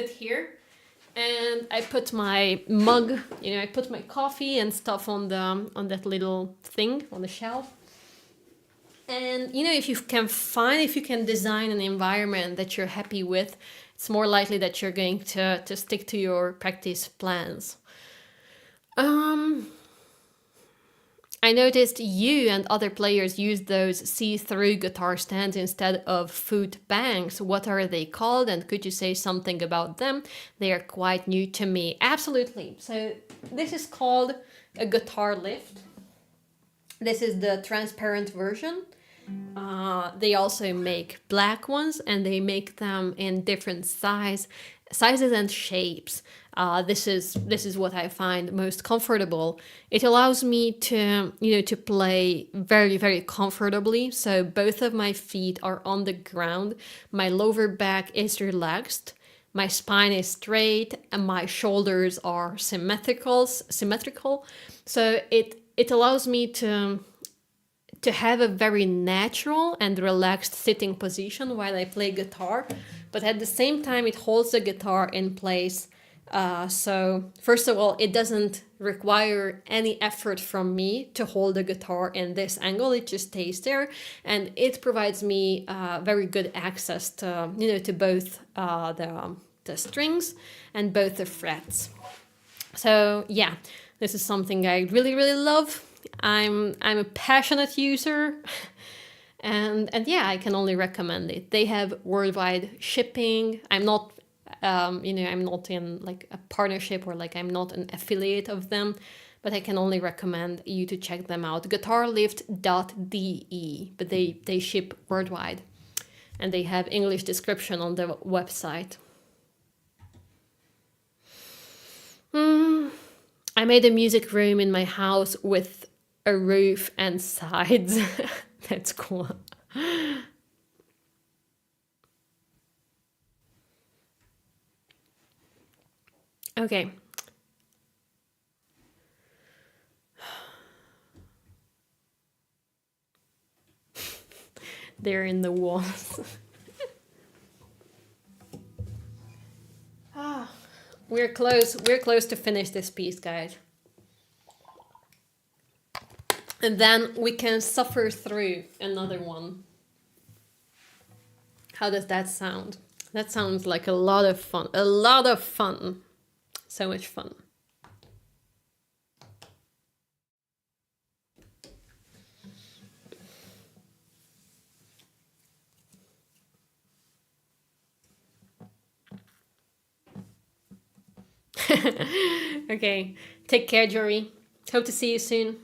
here, and I put my mug, I put my coffee and stuff on that little thing on the shelf. And if you can design an environment that you're happy with, it's more likely that you're going to stick to your practice plans. I noticed you and other players use those see-through guitar stands instead of foot banks. What are they called, and could you say something about them? They are quite new to me. Absolutely. So this is called a guitar lift. This is the transparent version. They also make black ones, and they make them in different sizes and shapes. This is what I find most comfortable. It allows me to play very, very comfortably. So both of my feet are on the ground. My lower back is relaxed. My spine is straight, and my shoulders are symmetrical. So it allows me to have a very natural and relaxed sitting position while I play guitar, but at the same time it holds the guitar in place. So first of all, it doesn't require any effort from me to hold the guitar in this angle. It just stays there, and it provides me very good access to to both the strings and both the frets. So yeah, this is something I really, really love. I'm a passionate user, and yeah, I can only recommend it. They have worldwide shipping. I'm not I'm not in like a partnership, or like I'm not an affiliate of them, but I can only recommend you to check them out. Guitarlift.de, but they ship worldwide, and they have English description on the website. I made a music room in my house with a roof and sides. That's cool. Okay. They're in the walls. We're close to finish this piece, guys. And then we can suffer through another one. How does that sound? That sounds like a lot of fun. A lot of fun. So much fun. Okay. Take care, Jory. Hope to see you soon.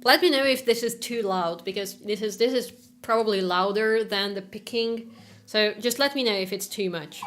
Let me know if this is too loud, because this is probably louder than the picking. So just let me know if it's too much.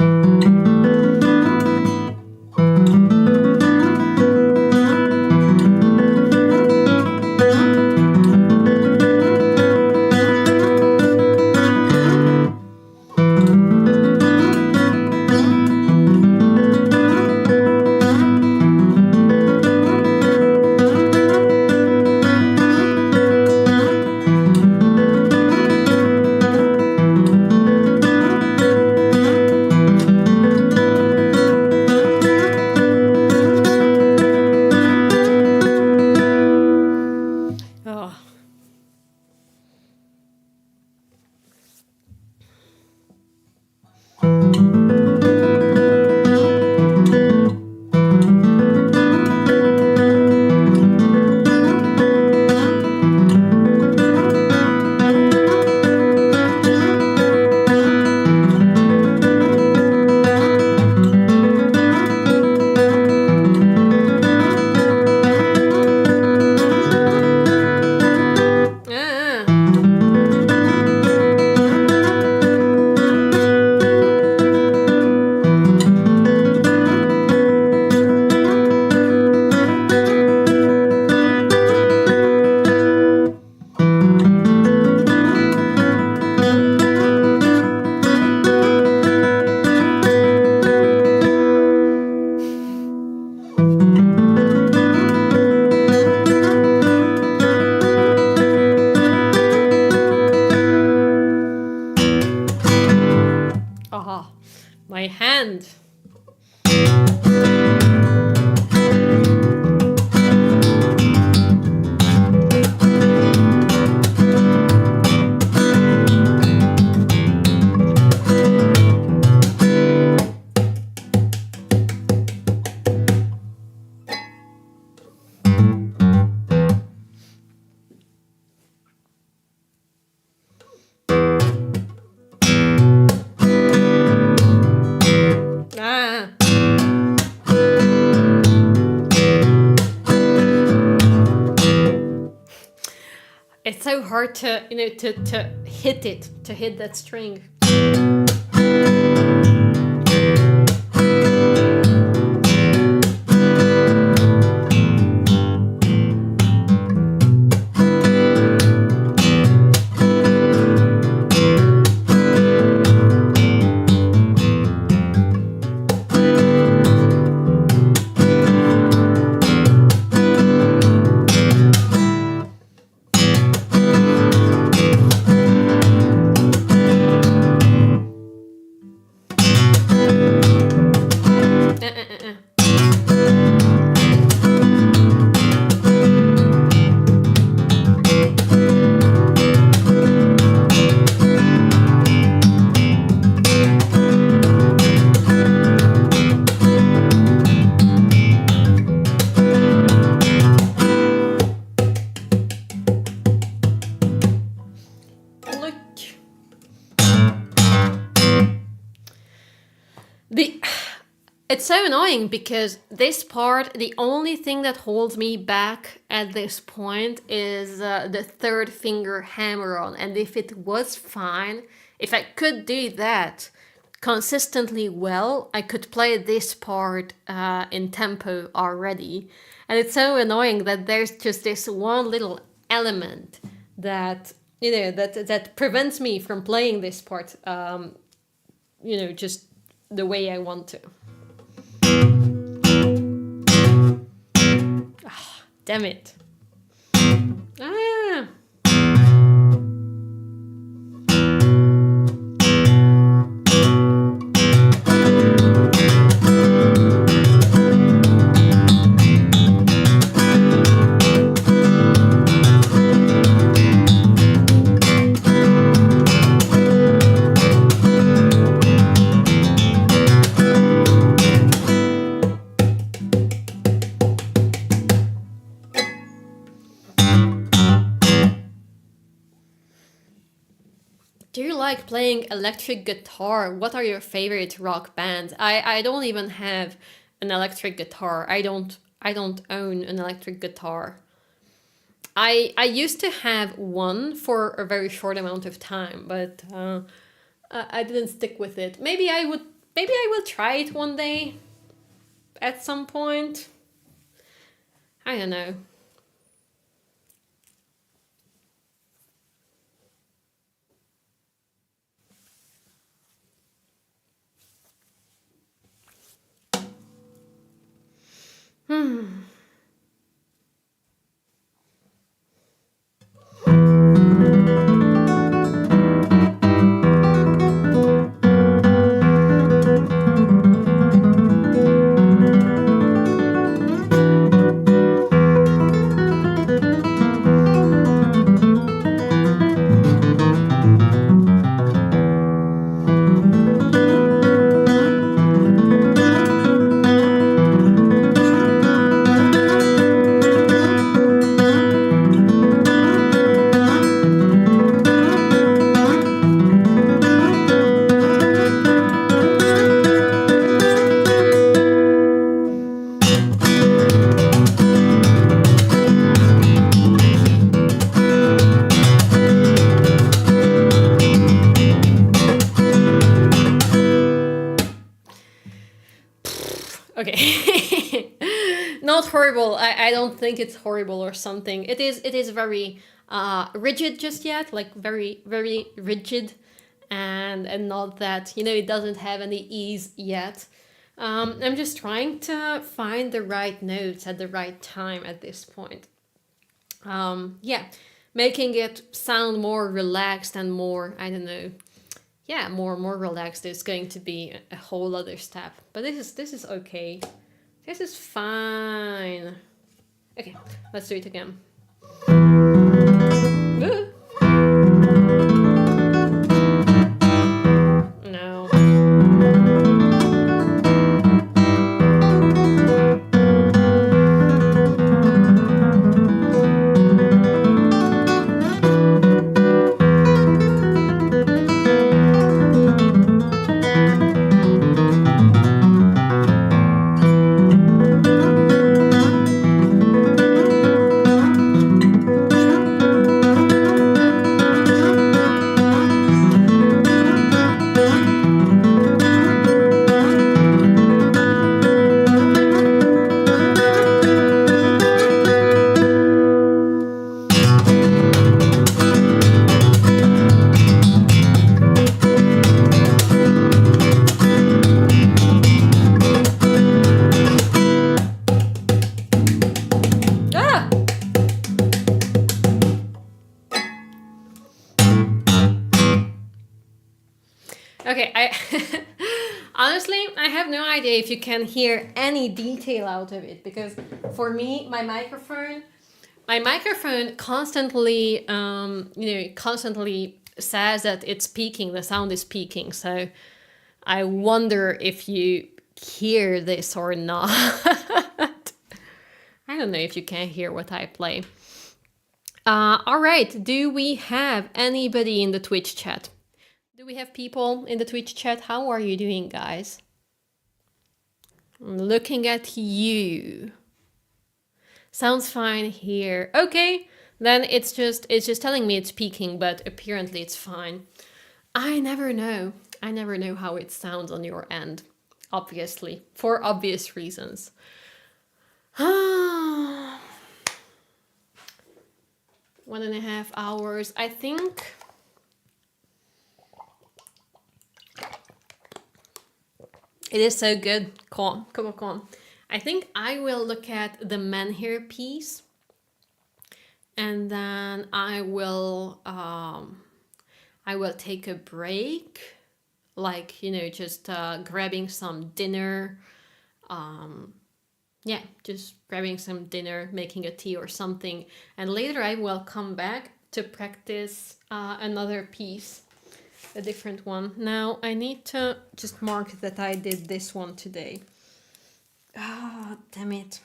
it's so hard to, to hit that string. It's so annoying because this part, the only thing that holds me back at this point is the third finger hammer-on. And if it was fine, if I could do that consistently well, I could play this part in tempo already. And it's so annoying that there's just this one little element that, that prevents me from playing this part, just the way I want to. Damn it. Ah. Do you like playing electric guitar? What are your favorite rock bands? I don't even have an electric guitar. I don't own an electric guitar. I used to have one for a very short amount of time, but I didn't stick with it. Maybe I will try it one day at some point. I don't know. Okay. Not horrible. I don't think it's horrible or something. It is very rigid just yet, like very, very rigid, and not that, it doesn't have any ease yet. I'm just trying to find the right notes at the right time at this point. Yeah, making it sound more relaxed and more, I don't know, yeah, more relaxed is going to be a whole other step. But this is okay. This is fine. Okay, let's do it again. No. Honestly, I have no idea if you can hear any detail out of it, because for me, my microphone constantly, constantly says that it's peaking, the sound is peaking. So I wonder if you hear this or not. I don't know if you can hear what I play. All right, do we have anybody in the Twitch chat? Do we have people in the Twitch chat? How are you doing, guys? I'm looking at you. Sounds fine here. Okay, then it's just telling me it's peaking, but apparently it's fine. I never know. I never know how it sounds on your end, obviously, for obvious reasons. 1.5 hours, I think. It is so good. Come on. I think I will look at the menhir piece, and then I will take a break, like, just grabbing some dinner. Yeah, just grabbing some dinner, making a tea or something, and later I will come back to practice another piece, a different one. Now I need to just mark that I did this one today. Oh, damn it.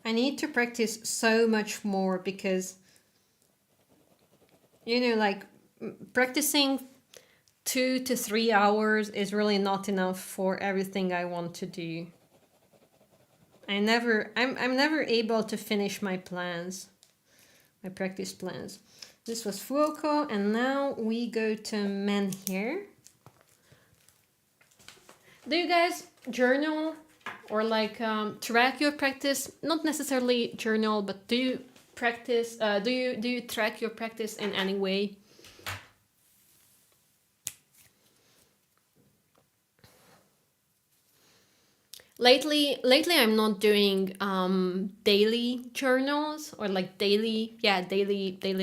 I need to practice so much more, because, like, practicing 2 to 3 hours is really not enough for everything I want to do. I'm never able to finish my plans, my practice plans. This was Fuoco, and now we go to menhir. Do you guys journal or like track your practice? Not necessarily journal, but do you practice? Do you track your practice in any way? Lately, I'm not doing daily journals, or like daily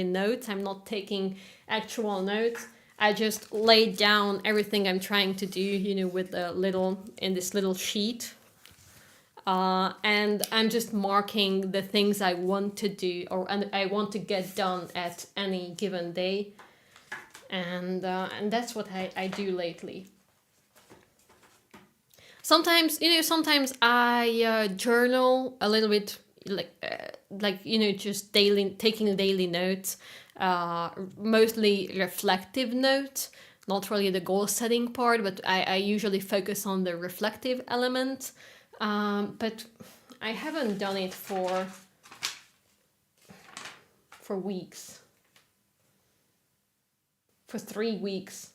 notes. I'm not taking actual notes. I just lay down everything I'm trying to do, with in this little sheet. And I'm just marking the things I want to do, or I want to get done at any given day. And that's what I do lately. Sometimes I journal a little bit, just taking daily notes, mostly reflective notes, not really the goal setting part, but I usually focus on the reflective element. But I haven't done it for weeks, for 3 weeks.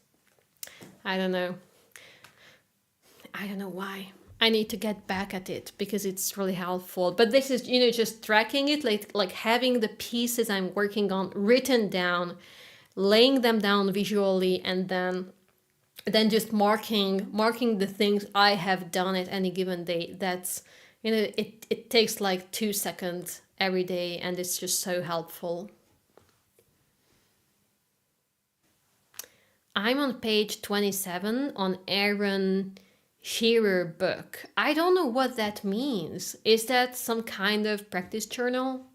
I don't know why. I need to get back at it, because it's really helpful. But this is, just tracking it, like having the pieces I'm working on written down, laying them down visually, and then just marking the things I have done at any given day. That's, it takes like 2 seconds every day, and it's just so helpful. I'm on page 27 on Aaron Shearer book. I don't know what that means. Is that some kind of practice journal?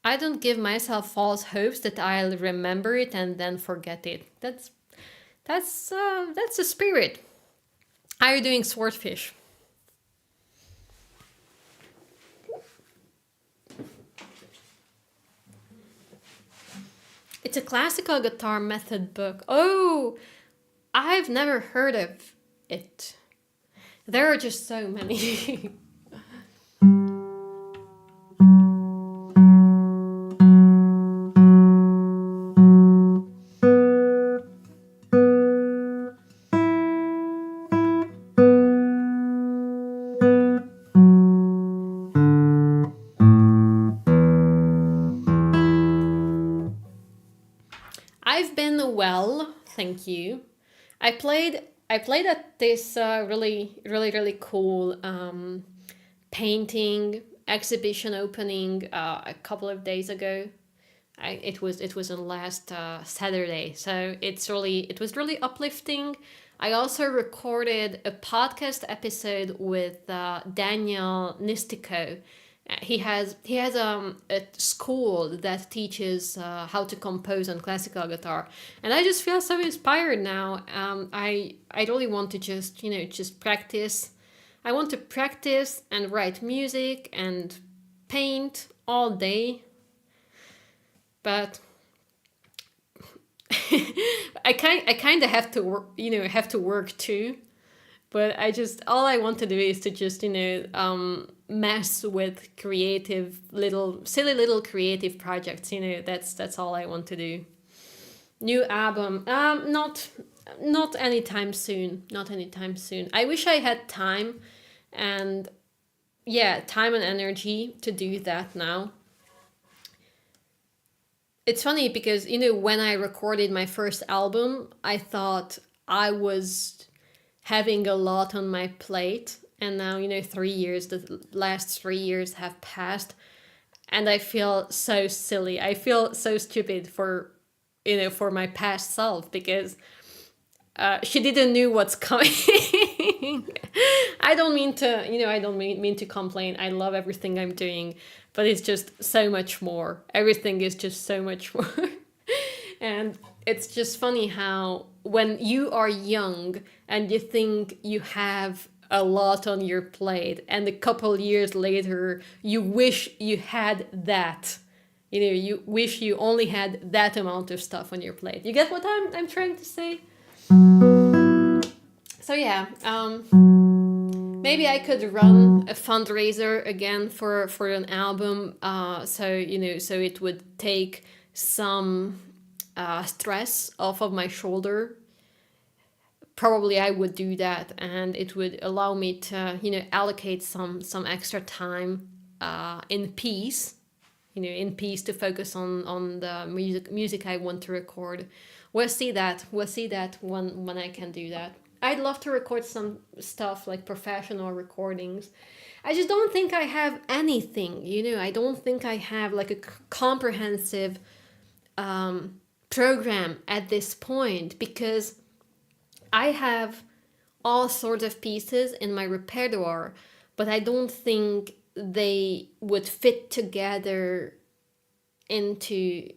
I don't give myself false hopes that I'll remember it and then forget it. That's the spirit. How are you doing, Swordfish? It's a classical guitar method book. Oh, I've never heard of it. There are just so many. I've been well, thank you. I played at this really cool painting exhibition opening a couple of days ago. It was on last Saturday, so it was really uplifting. I also recorded a podcast episode with Daniel Nistico. He has a school that teaches how to compose on classical guitar, and I just feel so inspired now. I really want to just practice. I want to practice and write music and paint all day, but I kind of have to work, have to work too. But all I want to do is to just mess with creative little silly little creative projects. That's all I want to do. New album, not anytime soon. Not anytime soon. I wish I had time, and yeah, time and energy to do that now. It's funny because, when I recorded my first album, I thought I was having a lot on my plate. And now, 3 years, the last 3 years have passed. And I feel so silly. I feel so stupid for my past self, because she didn't know what's coming. I don't mean to complain. I love everything I'm doing, but it's just so much more. Everything is just so much more. And it's just funny how when you are young and you think you have a lot on your plate, and a couple years later you wish you had that. You wish you only had that amount of stuff on your plate. You get what I'm trying to say? So yeah, maybe I could run a fundraiser again for an album. So it would take some stress off of my shoulder. Probably I would do that, and it would allow me to allocate some extra time in peace. In peace, to focus on the music I want to record. We'll see that when I can do that. I'd love to record some stuff like professional recordings. I just don't think I have anything, I don't think I have like a comprehensive program at this point, because I have all sorts of pieces in my repertoire, but I don't think they would fit together into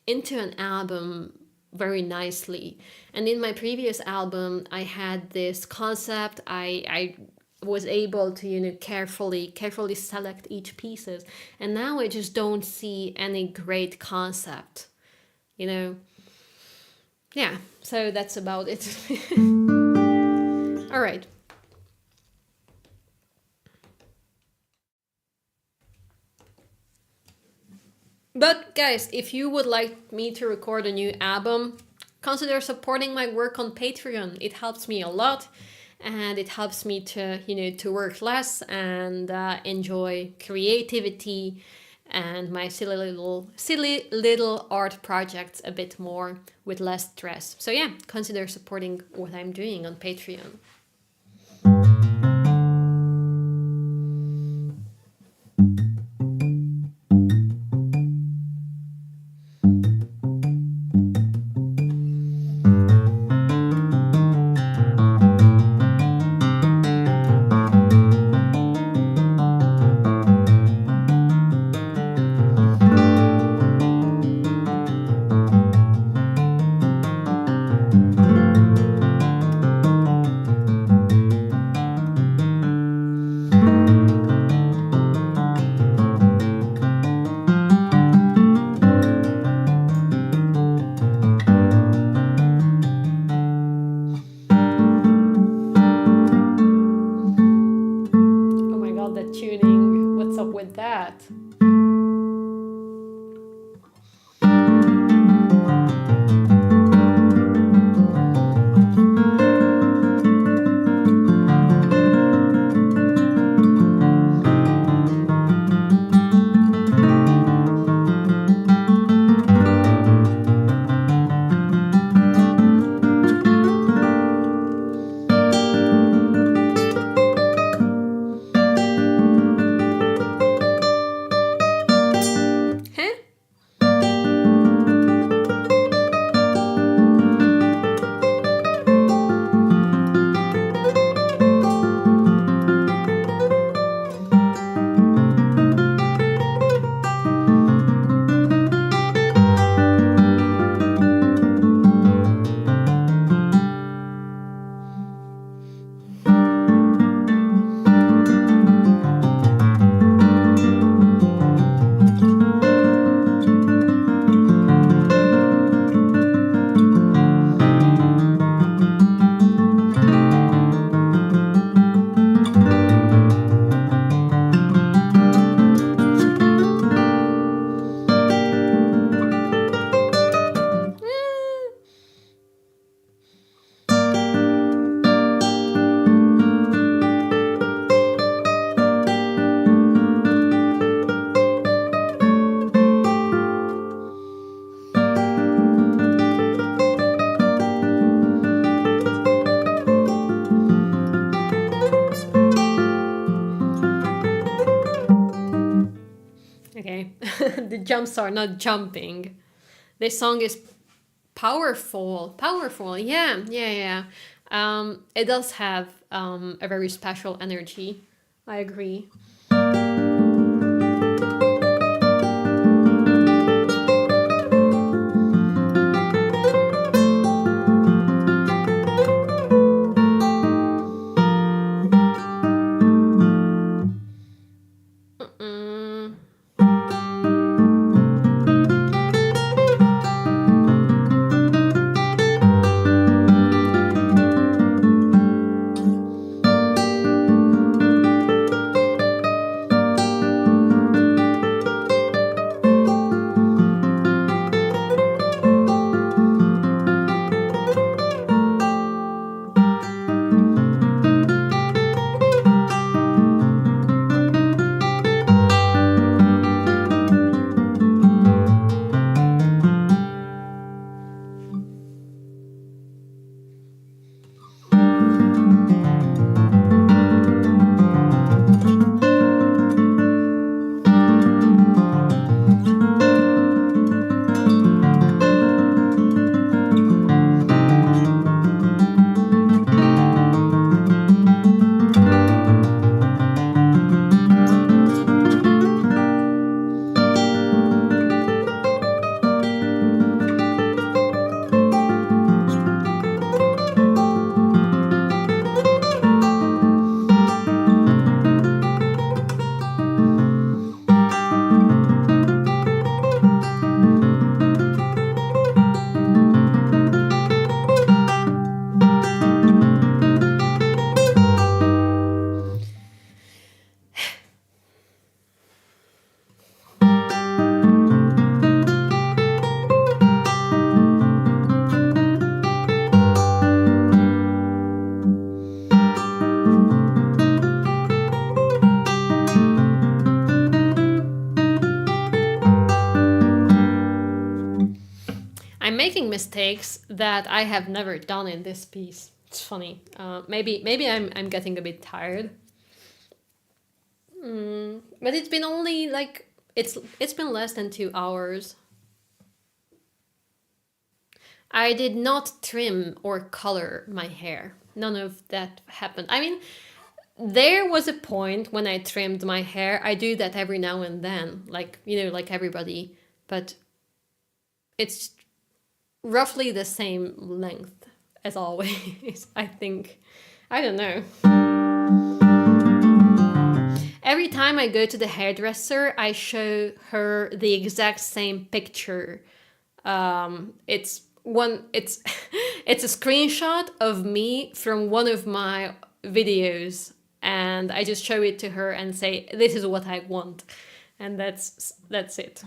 an album very nicely. And in my previous album, I had this concept. I was able to carefully select each pieces, and now I just don't see any great concept. Yeah, so that's about it. All right. But guys, if you would like me to record a new album, consider supporting my work on Patreon. It helps me a lot, and it helps me to work less and enjoy creativity and my silly little art projects a bit more with less stress. So yeah, consider supporting what I'm doing on Patreon. jump start, not jumping. This song is powerful. Powerful. Yeah, yeah, yeah. It does have a very special energy. I agree. Mm. I'm making mistakes that I have never done in this piece. It's funny. Maybe I'm getting a bit tired. But it's been only like it's been less than 2 hours. I did not trim or color my hair. None of that happened. I mean, there was a point when I trimmed my hair. I do that every now and then, like, like everybody, but it's roughly the same length as always, I think. I don't know. Every time I go to the hairdresser, I show her the exact same picture. It's it's it's a screenshot of me from one of my videos, and I just show it to her and say, this is what I want, and that's it.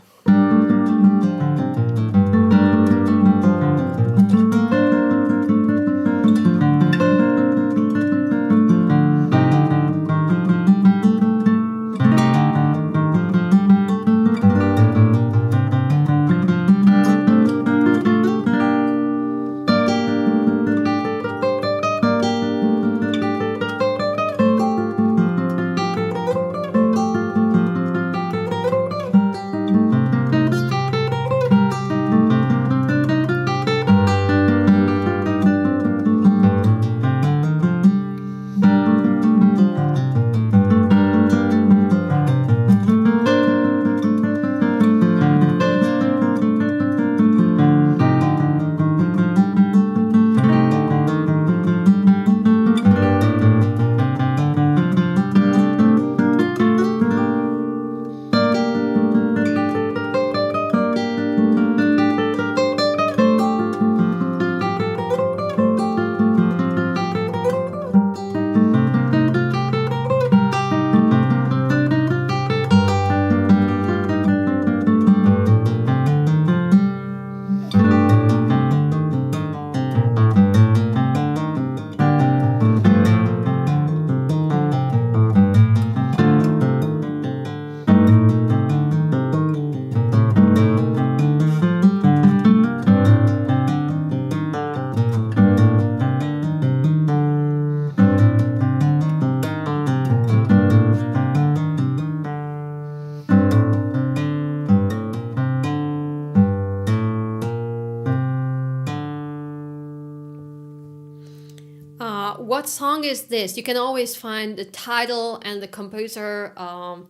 what song is this? You can always find the title and the composer on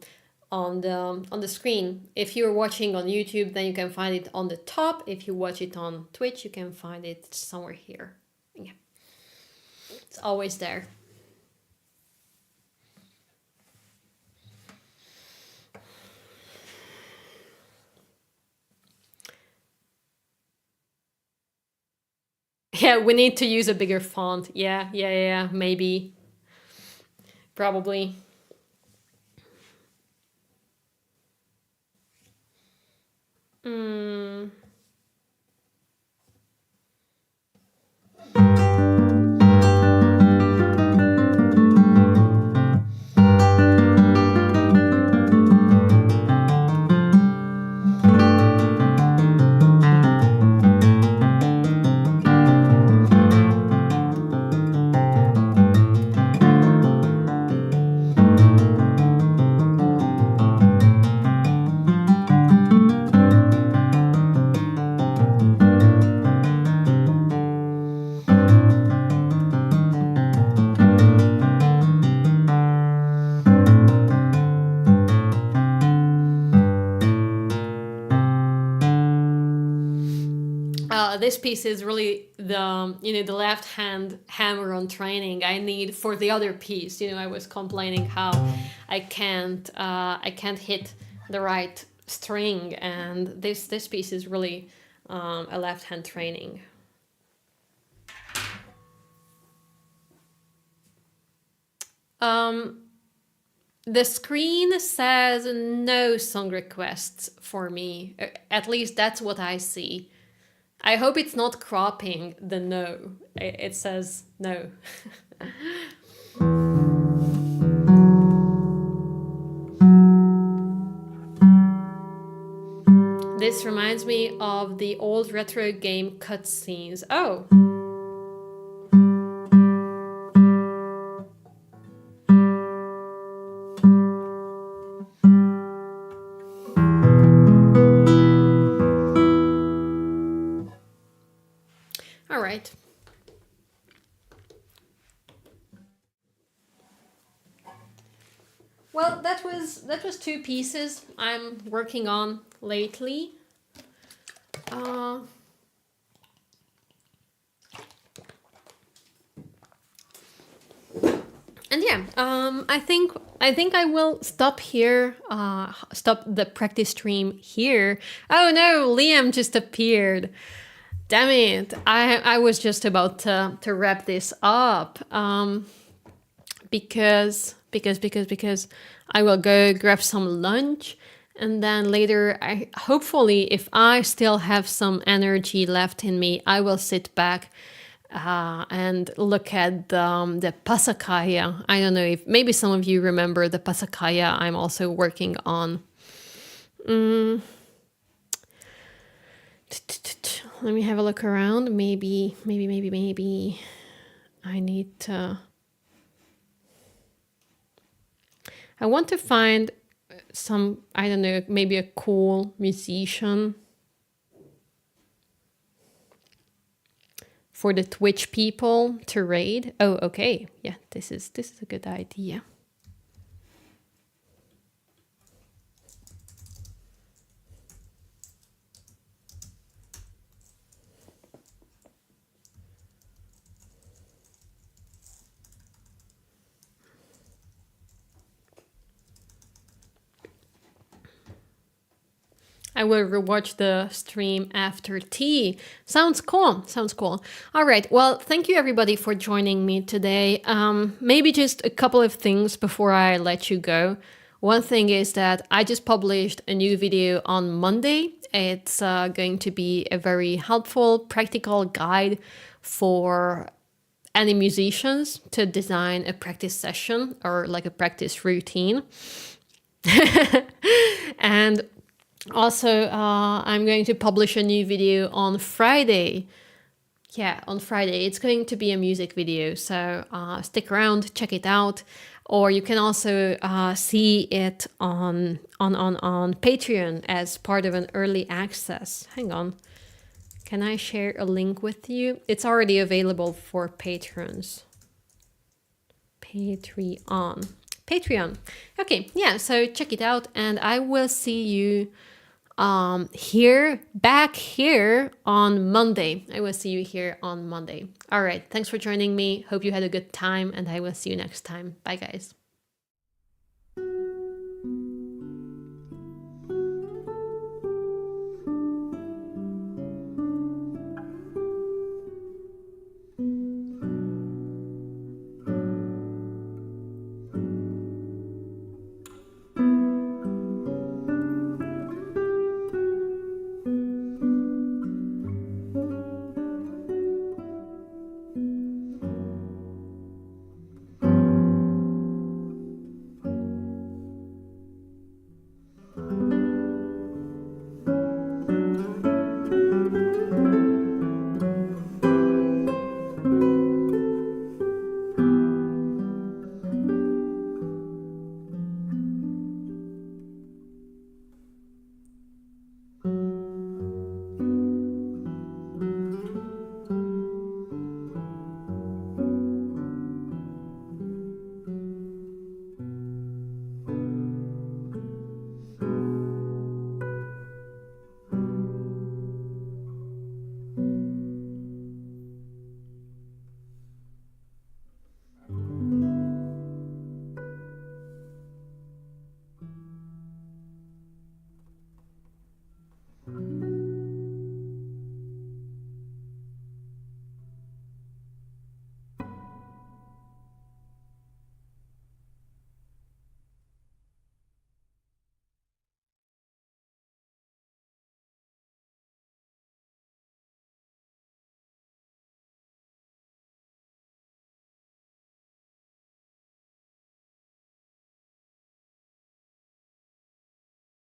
the screen. If you're watching on YouTube, then you can find it on the top. If you watch it on Twitch, you can find it somewhere here. Yeah, it's always there. Yeah, we need to use a bigger font. Yeah, maybe. Probably. Mm. This piece is really the the left hand hammer on training I need for the other piece. I was complaining how I can't hit the right string, and this piece is really a left hand training. The screen says no song requests for me. At least that's what I see. I hope it's not cropping the no. It says no. This reminds me of the old retro game cutscenes. Oh. All right. Well, that was two pieces I'm working on lately. And yeah, I think I will stop here. Stop the practice stream here. Oh no, Liam just appeared. Damn it! I was just about to wrap this up. Because I will go grab some lunch, and then later, hopefully, if I still have some energy left in me, I will sit back and look at the pasacaya. I don't know if maybe some of you remember the pasacaya I'm also working on. Let me have a look around. Maybe I need to... I want to find some, I don't know, maybe a cool musician for the Twitch people to raid. Oh, okay. Yeah, this is a good idea. I will rewatch the stream after tea. Sounds cool. All right. Well, thank you everybody for joining me today. Maybe just a couple of things before I let you go. One thing is that I just published a new video on Monday. It's going to be a very helpful, practical guide for any musicians to design a practice session or like a practice routine. And also, I'm going to publish a new video on Friday. Yeah, on Friday. It's going to be a music video, so stick around, check it out. Or you can also see it on Patreon as part of an early access. Hang on. Can I share a link with you? It's already available for patrons. Patreon. Okay, yeah, so check it out, and I will see you back here on Monday. I will see you here on Monday. All right, thanks for joining me. Hope you had a good time, and I will see you next time. Bye, guys.